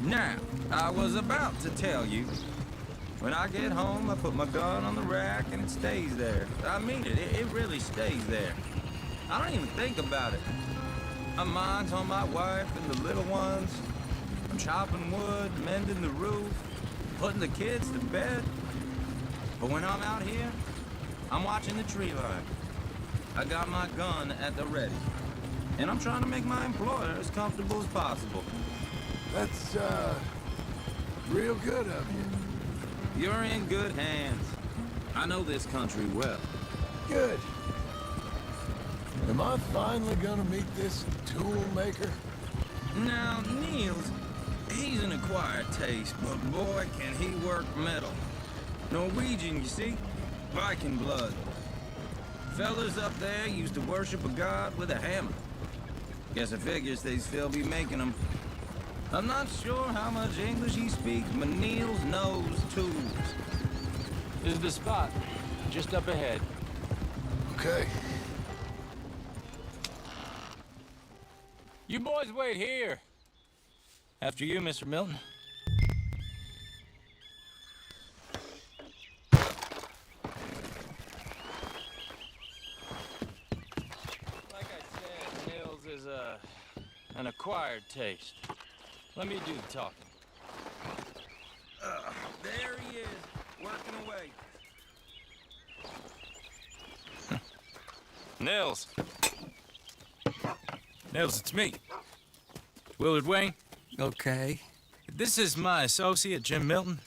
Now, I was about to tell you. When I get home, I put my gun on the rack and it stays there. I mean it, it really stays there. I don't even think about it. My mind's on my wife and the little ones. I'm chopping wood, mending the roof, putting the kids to bed. But when I'm out here, I'm watching the tree line. I got my gun at the ready. And I'm trying to make my employer as comfortable as possible. That's, real good of you. You're in good hands. I know this country well. Good. Am I finally gonna meet this tool maker? Now, Niels, He's an acquired taste, but boy, can he work metal. Norwegian, you see? Viking blood. Fellas up there used to worship a god with a hammer. Guess I figures they'd still be making them. I'm not sure how much English he speaks, but Niels knows tools. This is the spot. Just up ahead. Okay. You boys wait here. After you, Mr. Milton. Like I said, Nils is an acquired taste. Let me do the talking. There he is, working away. Nils. Nils, it's me. Willard Wayne. Okay. This is my associate, Jim Milton.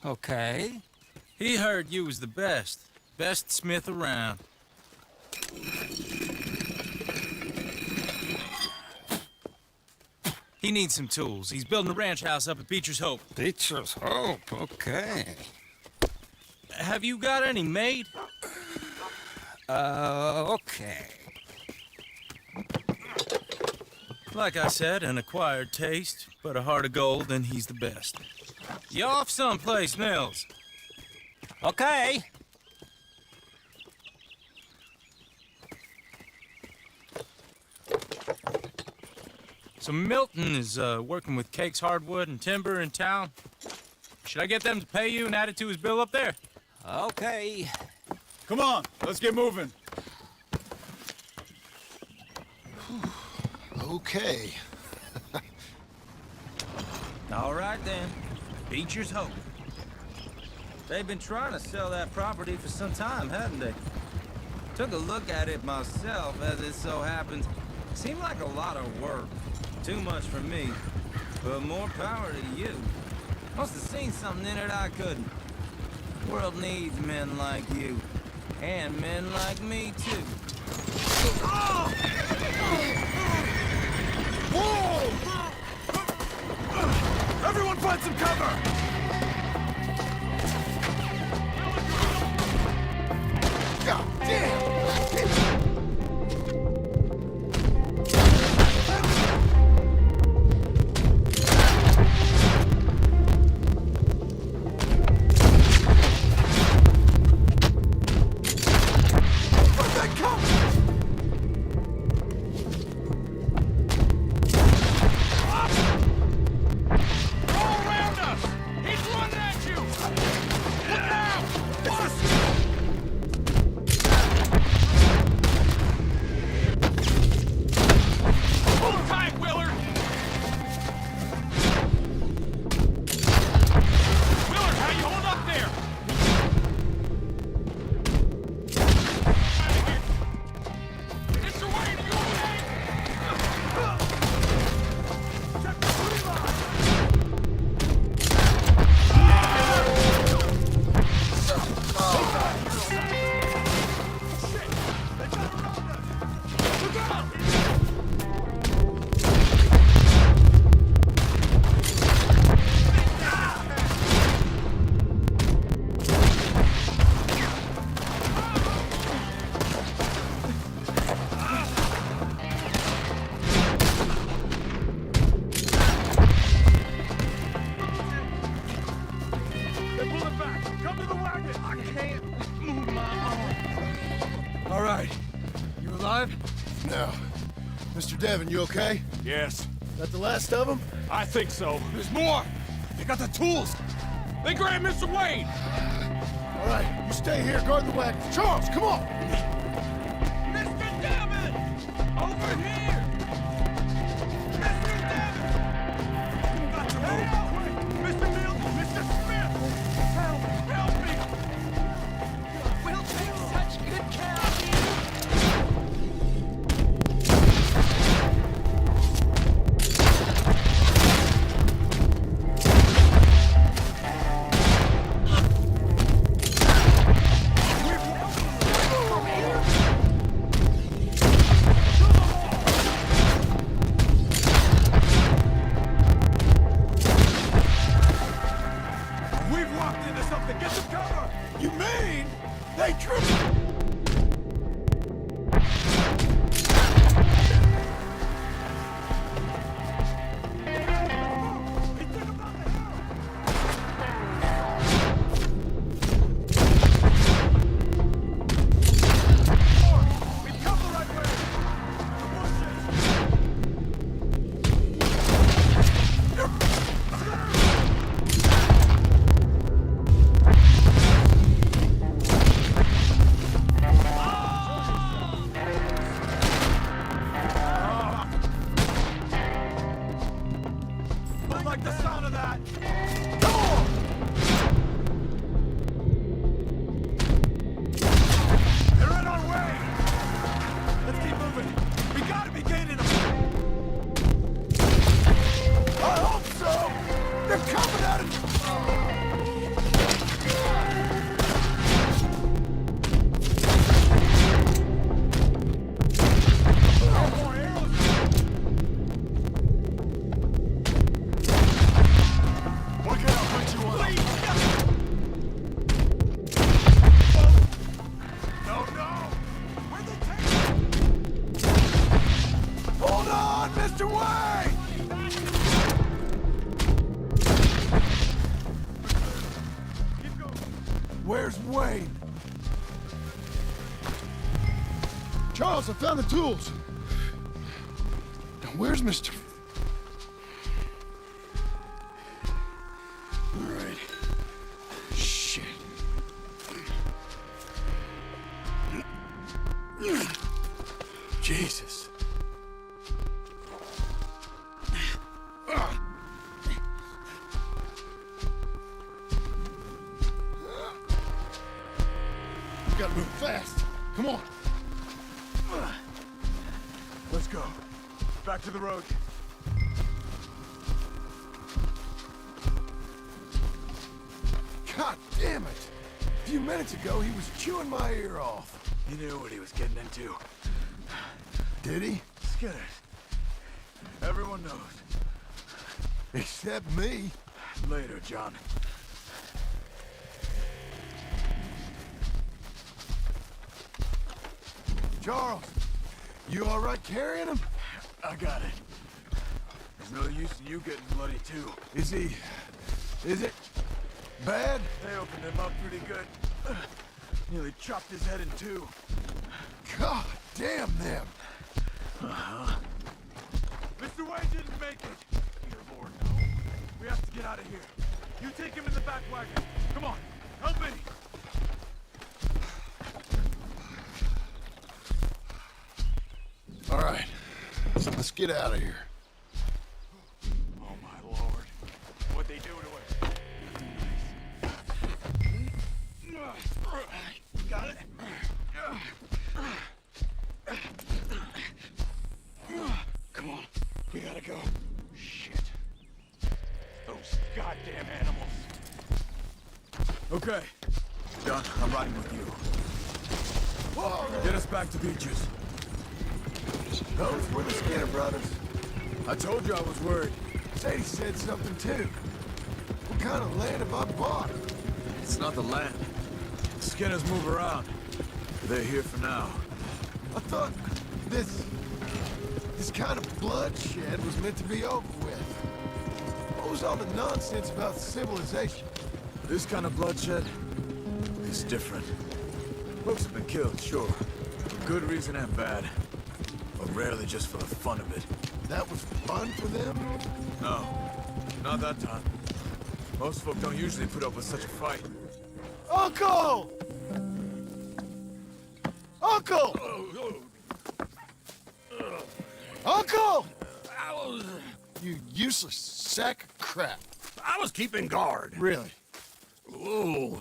Okay. He heard you was the best. Best smith around. He needs some tools. He's building a ranch house up at Beecher's Hope. Beecher's Hope, okay. Have you got any made? Okay. Like I said, an acquired taste, but a heart of gold, and he's the best. You off someplace, Nils? Okay. So Milton is working with Cake's Hardwood and Timber in town. Should I get them to pay you and add it to his bill up there? Okay. Come on, let's get moving. Okay. All right then, Beecher's Hope. They've been trying to sell that property for some time, haven't they? Took a look at it myself, as it so happens. Seemed like a lot of work. Too much for me, but more power to you. Must have seen something in it I couldn't. The world needs men like you, and men like me too. Whoa! Everyone find some cover! God damn! Now, Mr. Devon, you okay? Yes, That the last of them? I think so. There's more! They got the tools! They grabbed Mr. Wayne! All right, you stay here, guard the wagon. Charles, come on! Mr. Devon! Over here! Mr. Devon! Got to move! Mr. Milton! Mr. Smith! Help me! We'll take such good care of you! walked into something. Get some cover. You mean they tripped? I like the sound of that. They're in our way! Let's keep moving. We gotta be gaining them. I hope so! They're coming at us! More arrows. Look out, I'll put you on. No, no! Where'd they take Hold on, Mr. Wayne! Keep going. Where's Wayne? Charles, I found the tools. Now, where's Mr. All right. Shit. Jesus. We gotta move fast. Come on. Let's go. Back to the road. God damn it! A few minutes ago, he was chewing my ear off. He knew what he was getting into. Did he? Skinner. Everyone knows. Except me. Later, John. Charles, you all right carrying him? I got it. There's no use in you getting bloody too. Is it bad? They opened him up pretty good. Nearly chopped his head in two. God damn them. Mr. Wayne didn't make it. Dear Lord, no. We have to get out of here. You take him in the back wagon. Come on, help me. All right, let's get out of here. Oh my Lord. What'd they do to him? Got it. Come on, we gotta go. Shit. Those goddamn animals. Okay. John, I'm riding with you. Whoa, Get us back to Beaches. those were the Skinner brothers. I told you I was worried. Sadie said something too. What kind of land have I bought? It's not the land. The Skinners move around. They're here for now. I thought this kind of bloodshed was meant to be over with. What was all the nonsense about civilization? This kind of bloodshed is different. Folks have been killed, sure. For good reason and bad. But rarely just for the fun of it. That was fun for them? No, not that time. Most folk don't usually put up with such a fight. Uncle! Uncle! Uncle! You useless sack of crap. I was keeping guard. Really? Whoa.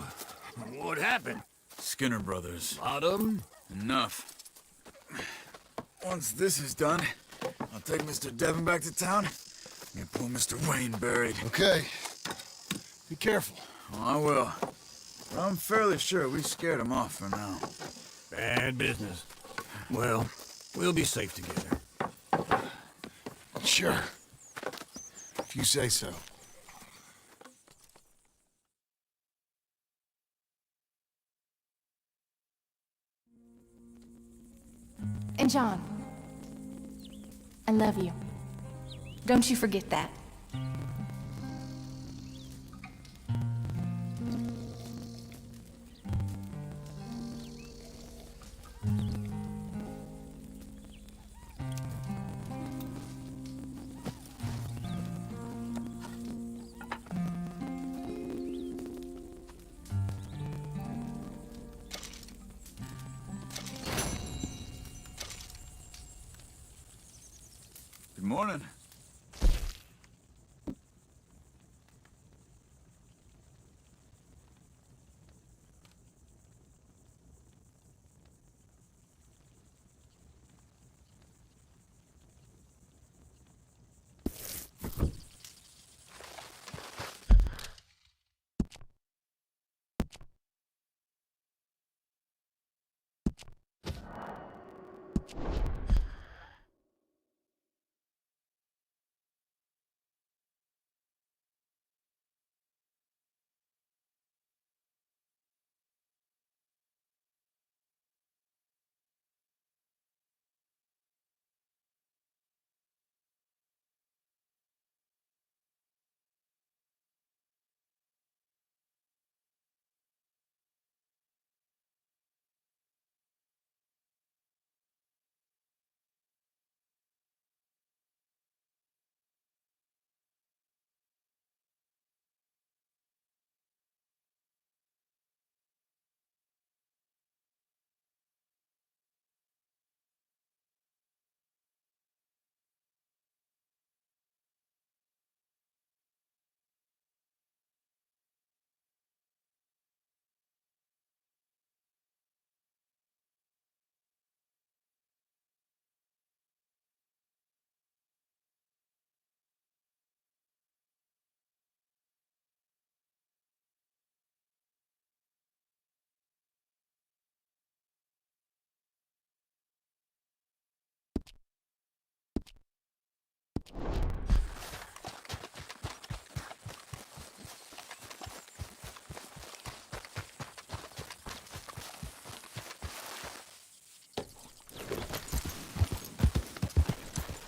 What happened? Skinner brothers. Lot of them? Enough. Once this is done, I'll take Mr. Devon back to town and get poor Mr. Wayne buried. Okay. Be careful. Oh, I will. But I'm fairly sure we scared him off for now. Bad business. Well, we'll be safe together. Sure. If you say so. And John, I love you. Don't you forget that. Good morning.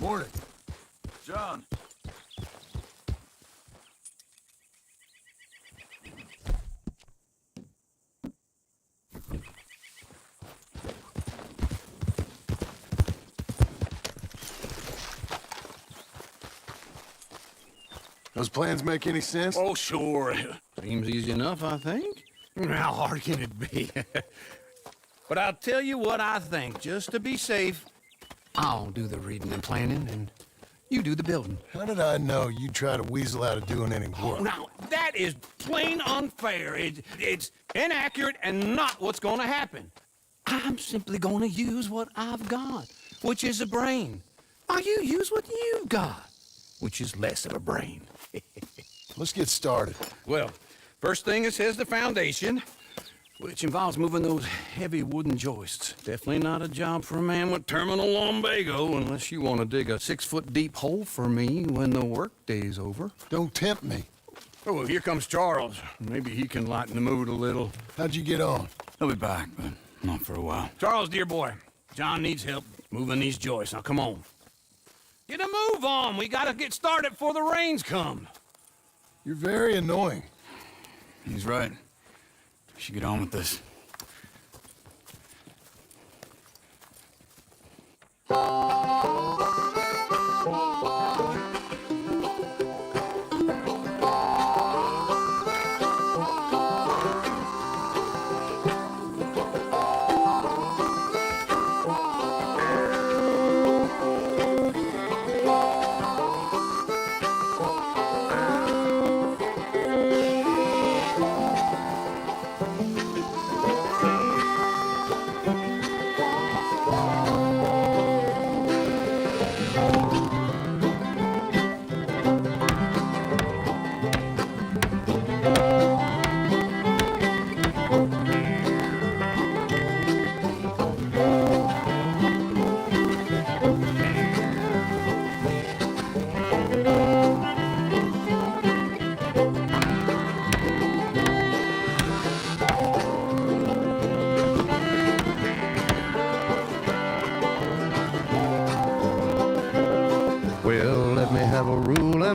Morning. John. Those plans make any sense? Oh, sure. Seems easy enough, I think. How hard can it be? But I'll tell you what I think, just to be safe. I'll do the reading and planning, and you do the building. How did I know you'd try to weasel out of doing any work? Now, that is plain unfair. It's inaccurate and not what's going to happen. I'm simply going to use what I've got, which is a brain. Now, you use what you've got, which is less of a brain. Let's get started. Well, first thing it says the foundation, which involves moving those heavy wooden joists. Definitely not a job for a man with terminal lumbago, unless you want to dig a 6-foot deep hole for me when the workday's over. Don't tempt me. Oh, here comes Charles. Maybe he can lighten the mood a little. How'd you get on? He'll be back, but not for a while. Charles, dear boy, John needs help moving these joists. Now, come on. Get a move on. We gotta get started before the rains come. You're very annoying. He's right. We should get on with this.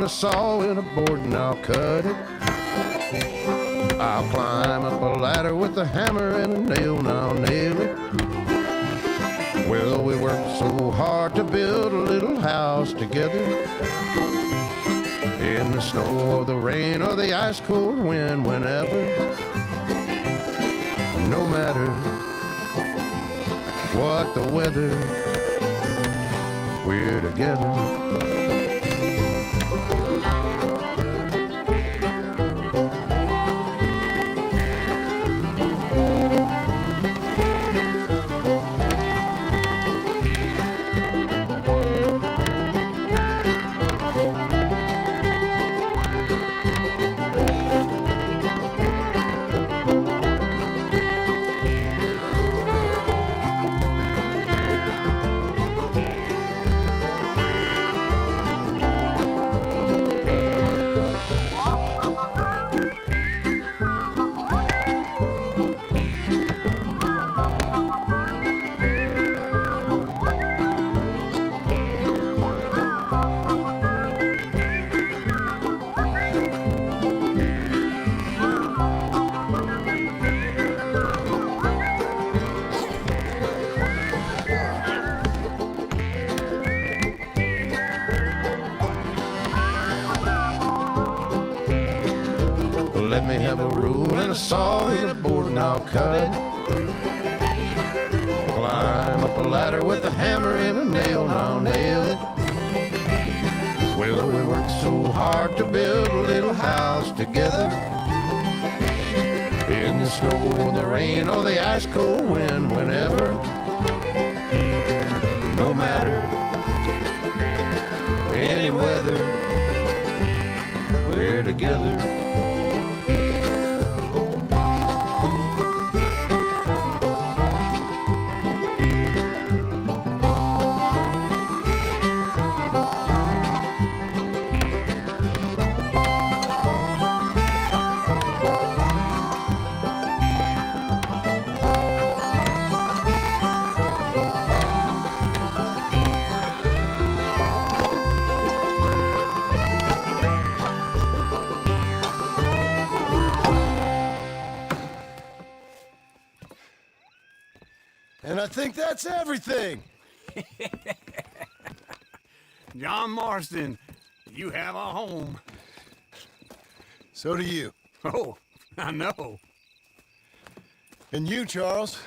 a saw and a board and I'll cut it. I'll climb up a ladder with a hammer and a nail and I'll nail it. Well, we worked so hard to build a little house together. In the snow or the rain or the ice cold wind, whenever. No matter what the weather, we're together. Let me have a rule and a saw and a board and I'll cut. Climb up a ladder with a hammer and a nail and I'll nail it. Well, we worked so hard to build a little house together. In the snow or the rain or the ice cold wind, whenever. No matter any weather, we're together. And I think that's everything. John Marston, you have a home. So do you. Oh, I know. And you, Charles,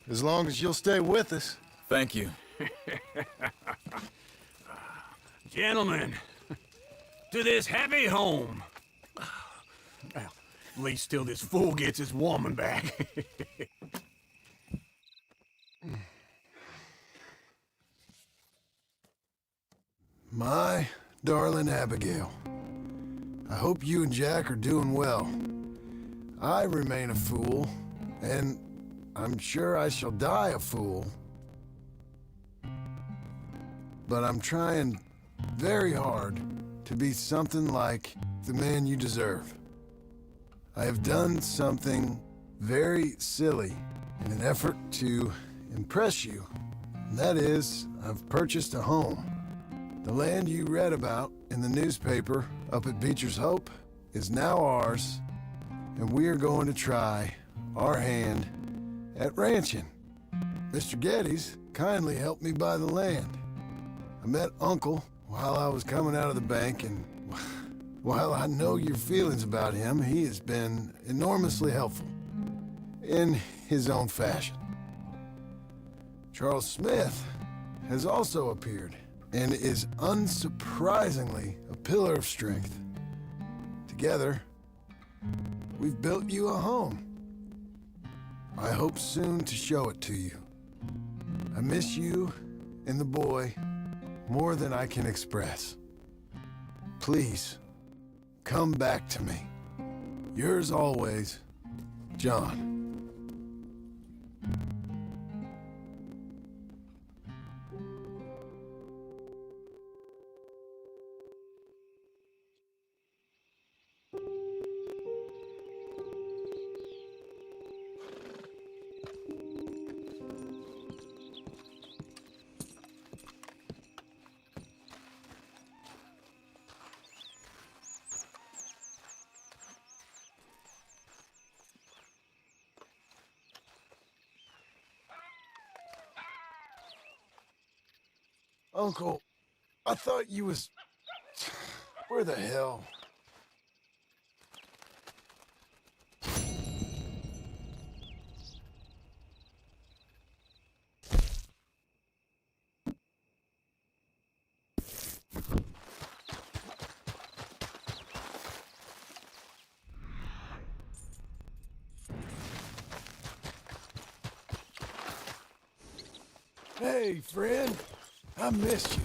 as long as you'll stay with us. Thank you. Gentlemen, to this happy home. Well, at least till this fool gets his woman back. My darling Abigail, I hope you and Jack are doing well. I remain a fool, and I'm sure I shall die a fool. But I'm trying very hard to be something like the man you deserve. I have done something very silly in an effort to impress you. And that is, I've purchased a home. The land you read about in the newspaper up at Beecher's Hope is now ours, and we are going to try our hand at ranching. Mr. Geddes kindly helped me buy the land. I met Uncle while I was coming out of the bank, and while I know your feelings about him, he has been enormously helpful in his own fashion. Charles Smith has also appeared and is unsurprisingly a pillar of strength. Together, we've built you a home. I hope soon to show it to you. I miss you and the boy more than I can express. Please, come back to me. Yours always, John. Uncle, I thought you was... Where the hell? Hey, friend. I missed you.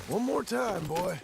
One more time, boy.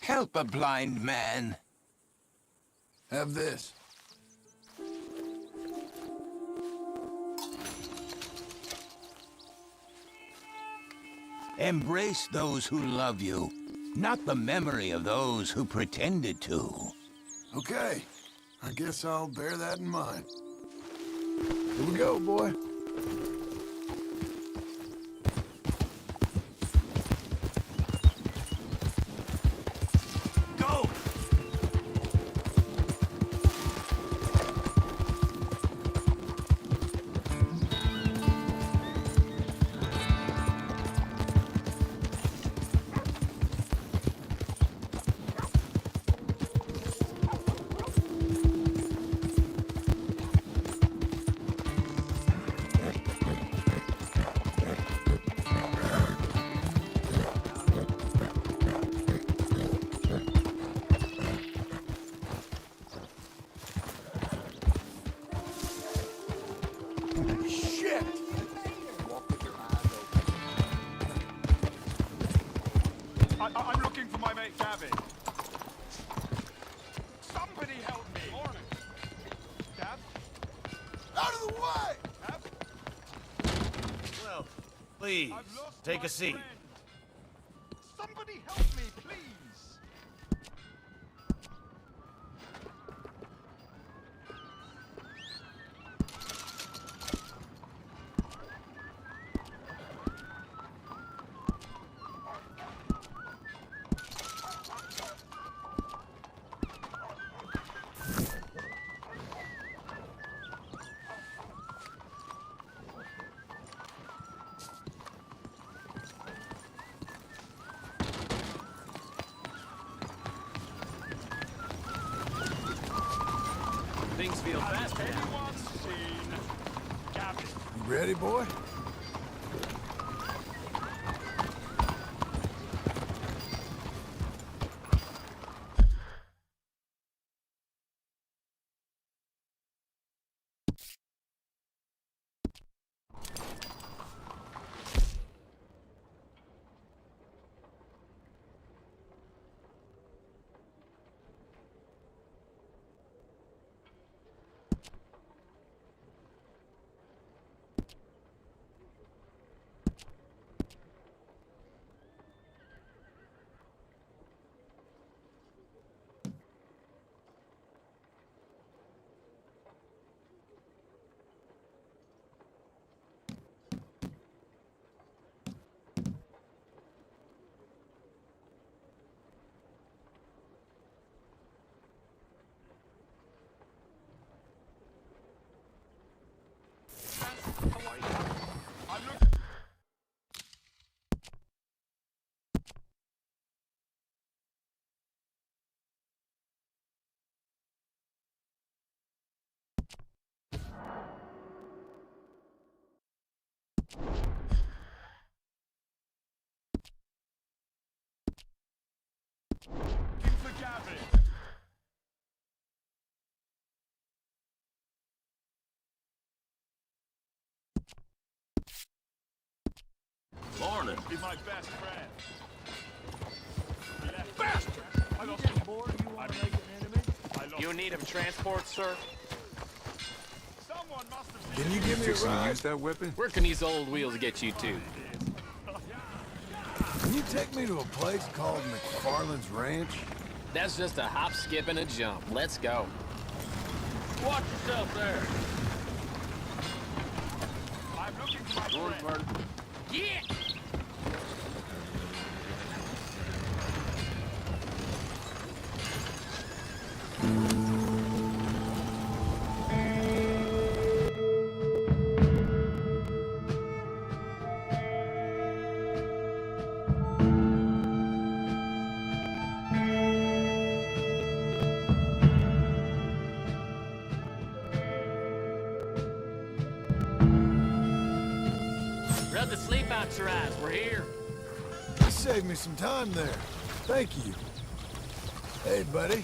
Help a blind man. Have this. Embrace those who love you, not the memory of those who pretended to. Okay. I guess I'll bear that in mind. Here we go, boy. Go! Shit! I'm looking for my mate Gavin. Somebody help me. Morning. Gav? Out of the way! Gav? Well, please, I've lost take my a seat. friend. Somebody help me, please. Things feel fast now. Anyone seen Gavin? You ready, boy? Looking for Gavin. Morning. Be my best friend. He left. Bastard! I lost him. You want to make an enemy? I lost You need him transport, sir? Someone must have seen Can you give me a ride? that weapon? Where can these old wheels get you to? Can you take me to a place called McFarland's Ranch? That's just a hop, skip, and a jump. Let's go. Watch yourself there. I'm looking for my friend. Yeah! Rub the sleep out your eyes. We're here. You saved me some time there. Thank you. Hey, buddy.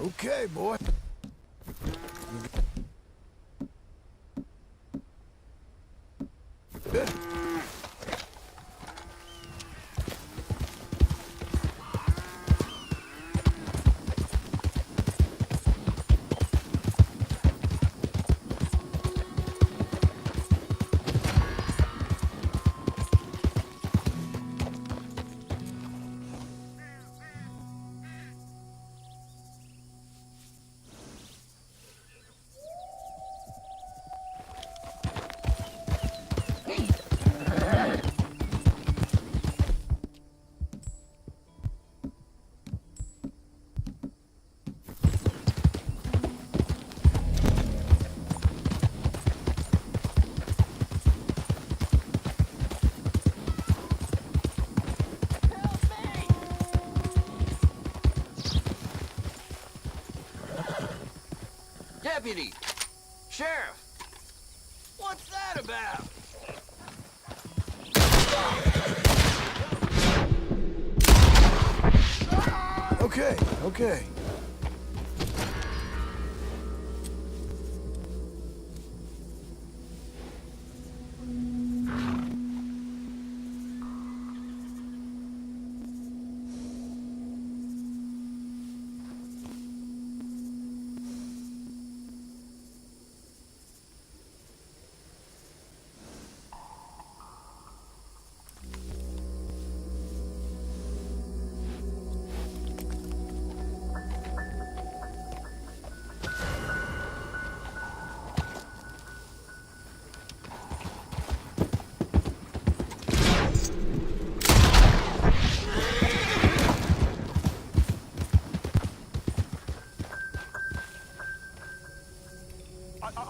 Okay, boy. Good. Deputy! Sheriff! What's that about? Okay, okay.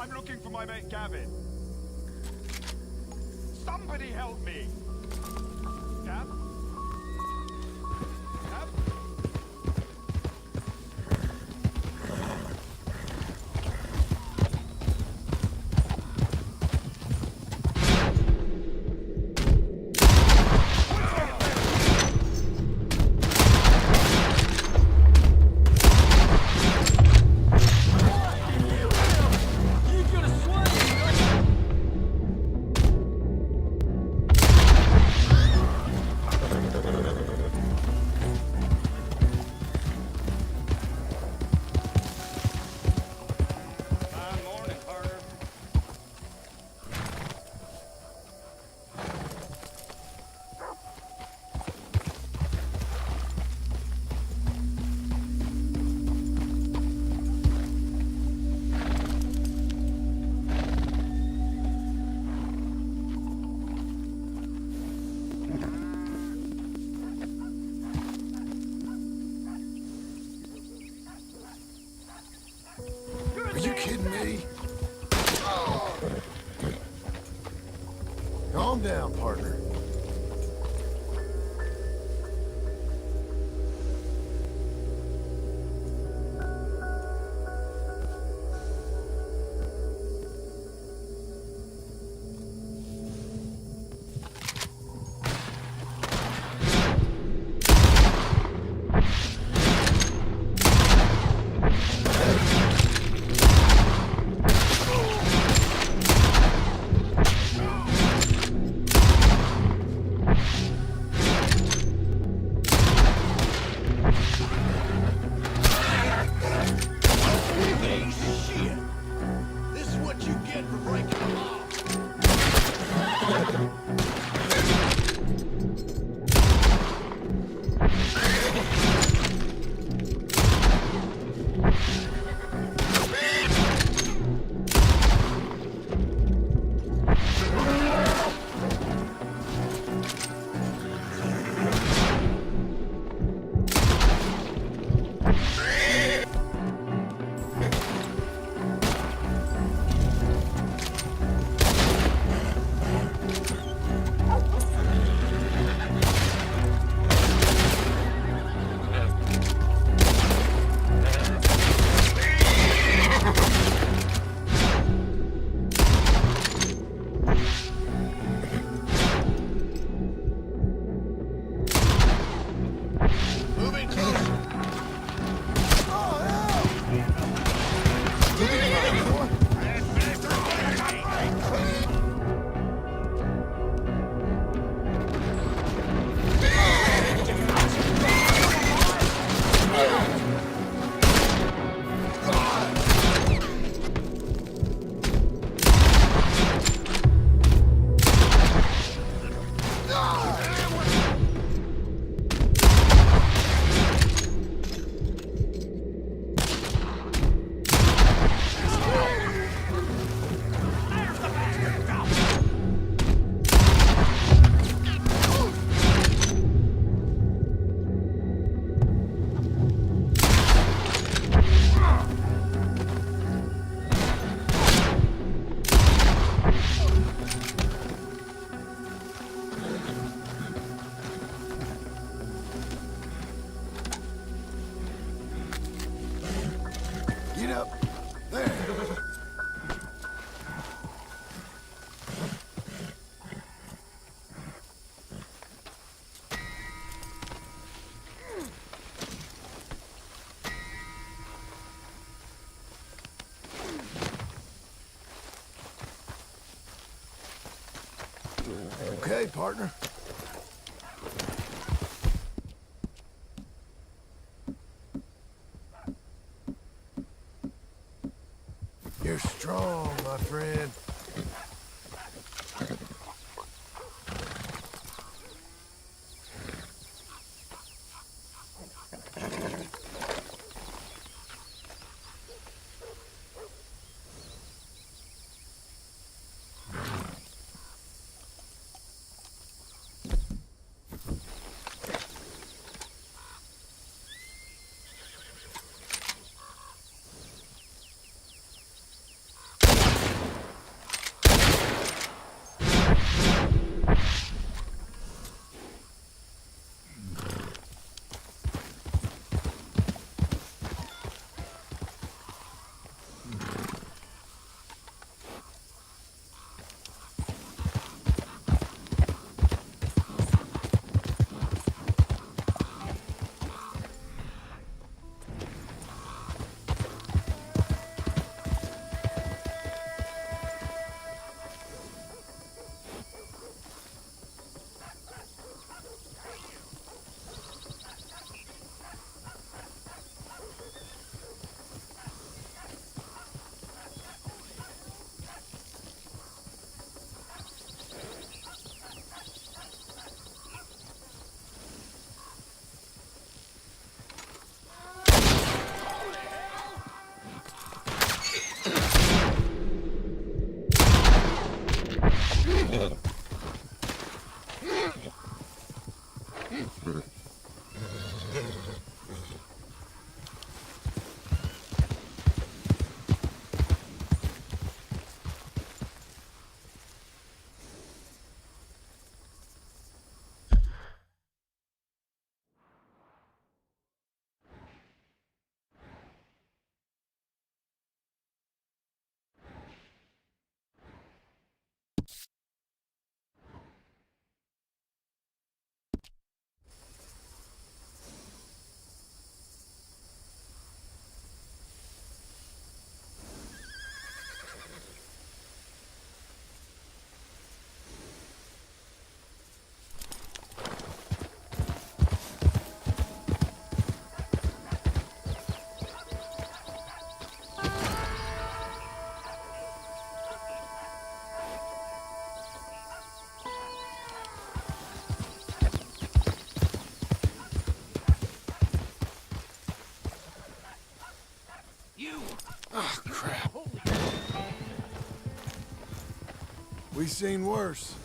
I'm looking for my mate Gavin. Somebody help me! Gav? Gav? Are you kidding me? Calm down, partner. Get up. There. Okay, partner. You're strong, my friend. Oh, crap. We've seen worse.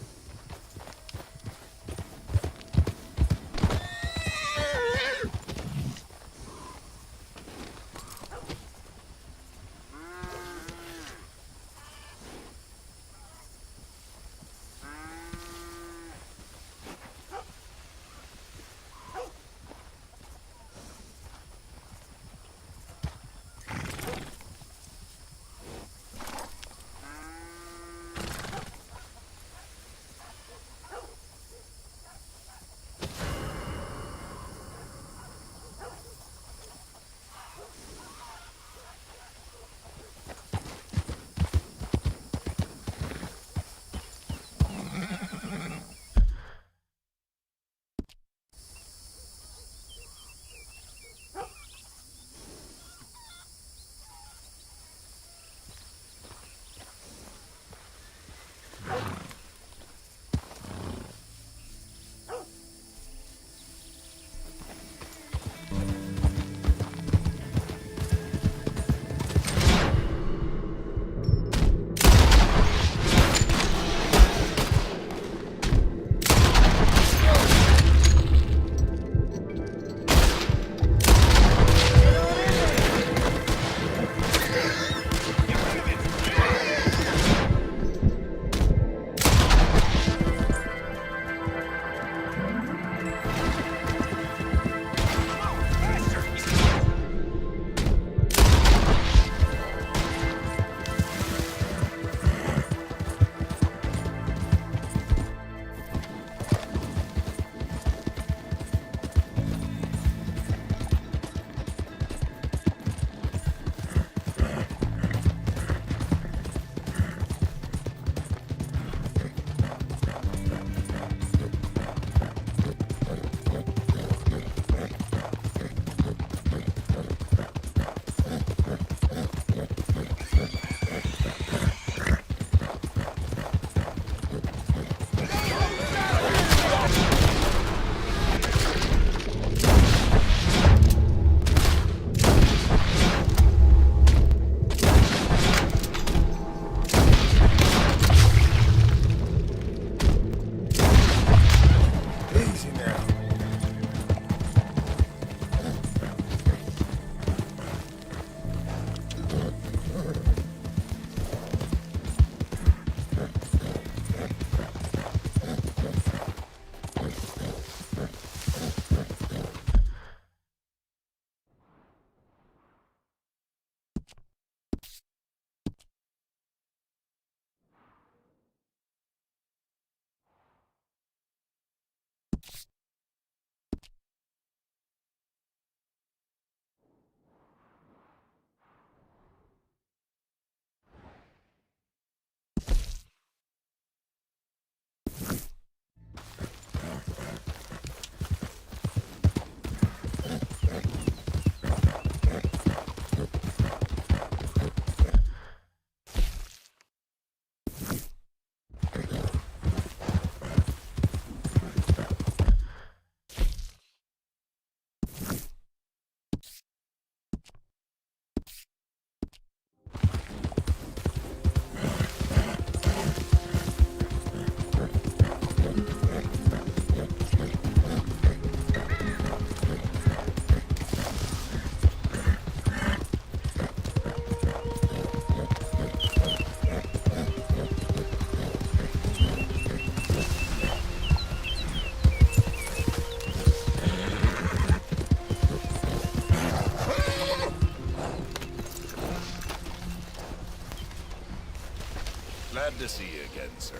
Glad to see you again, sir.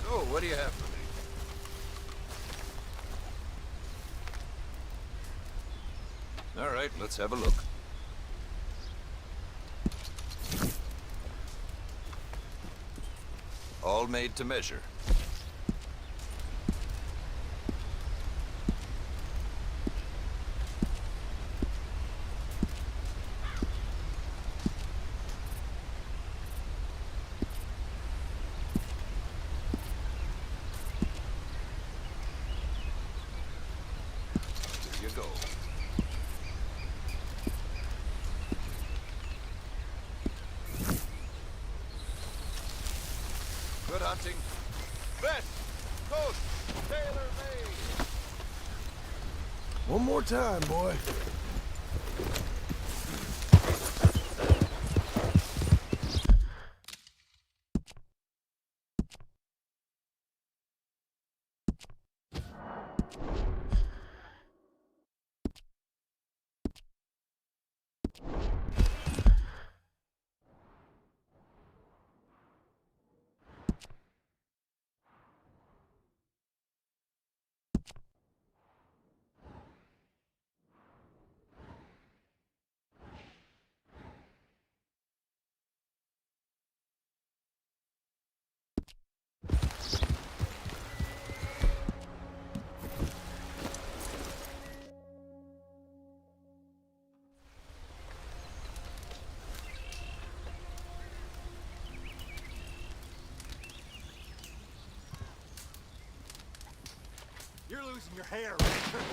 So, what do you have for me? All right, let's have a look. All made to measure. Here you go. Good hunting. Vest, coat, tailor-made. One more time, boy. You're losing your hair, Ranger.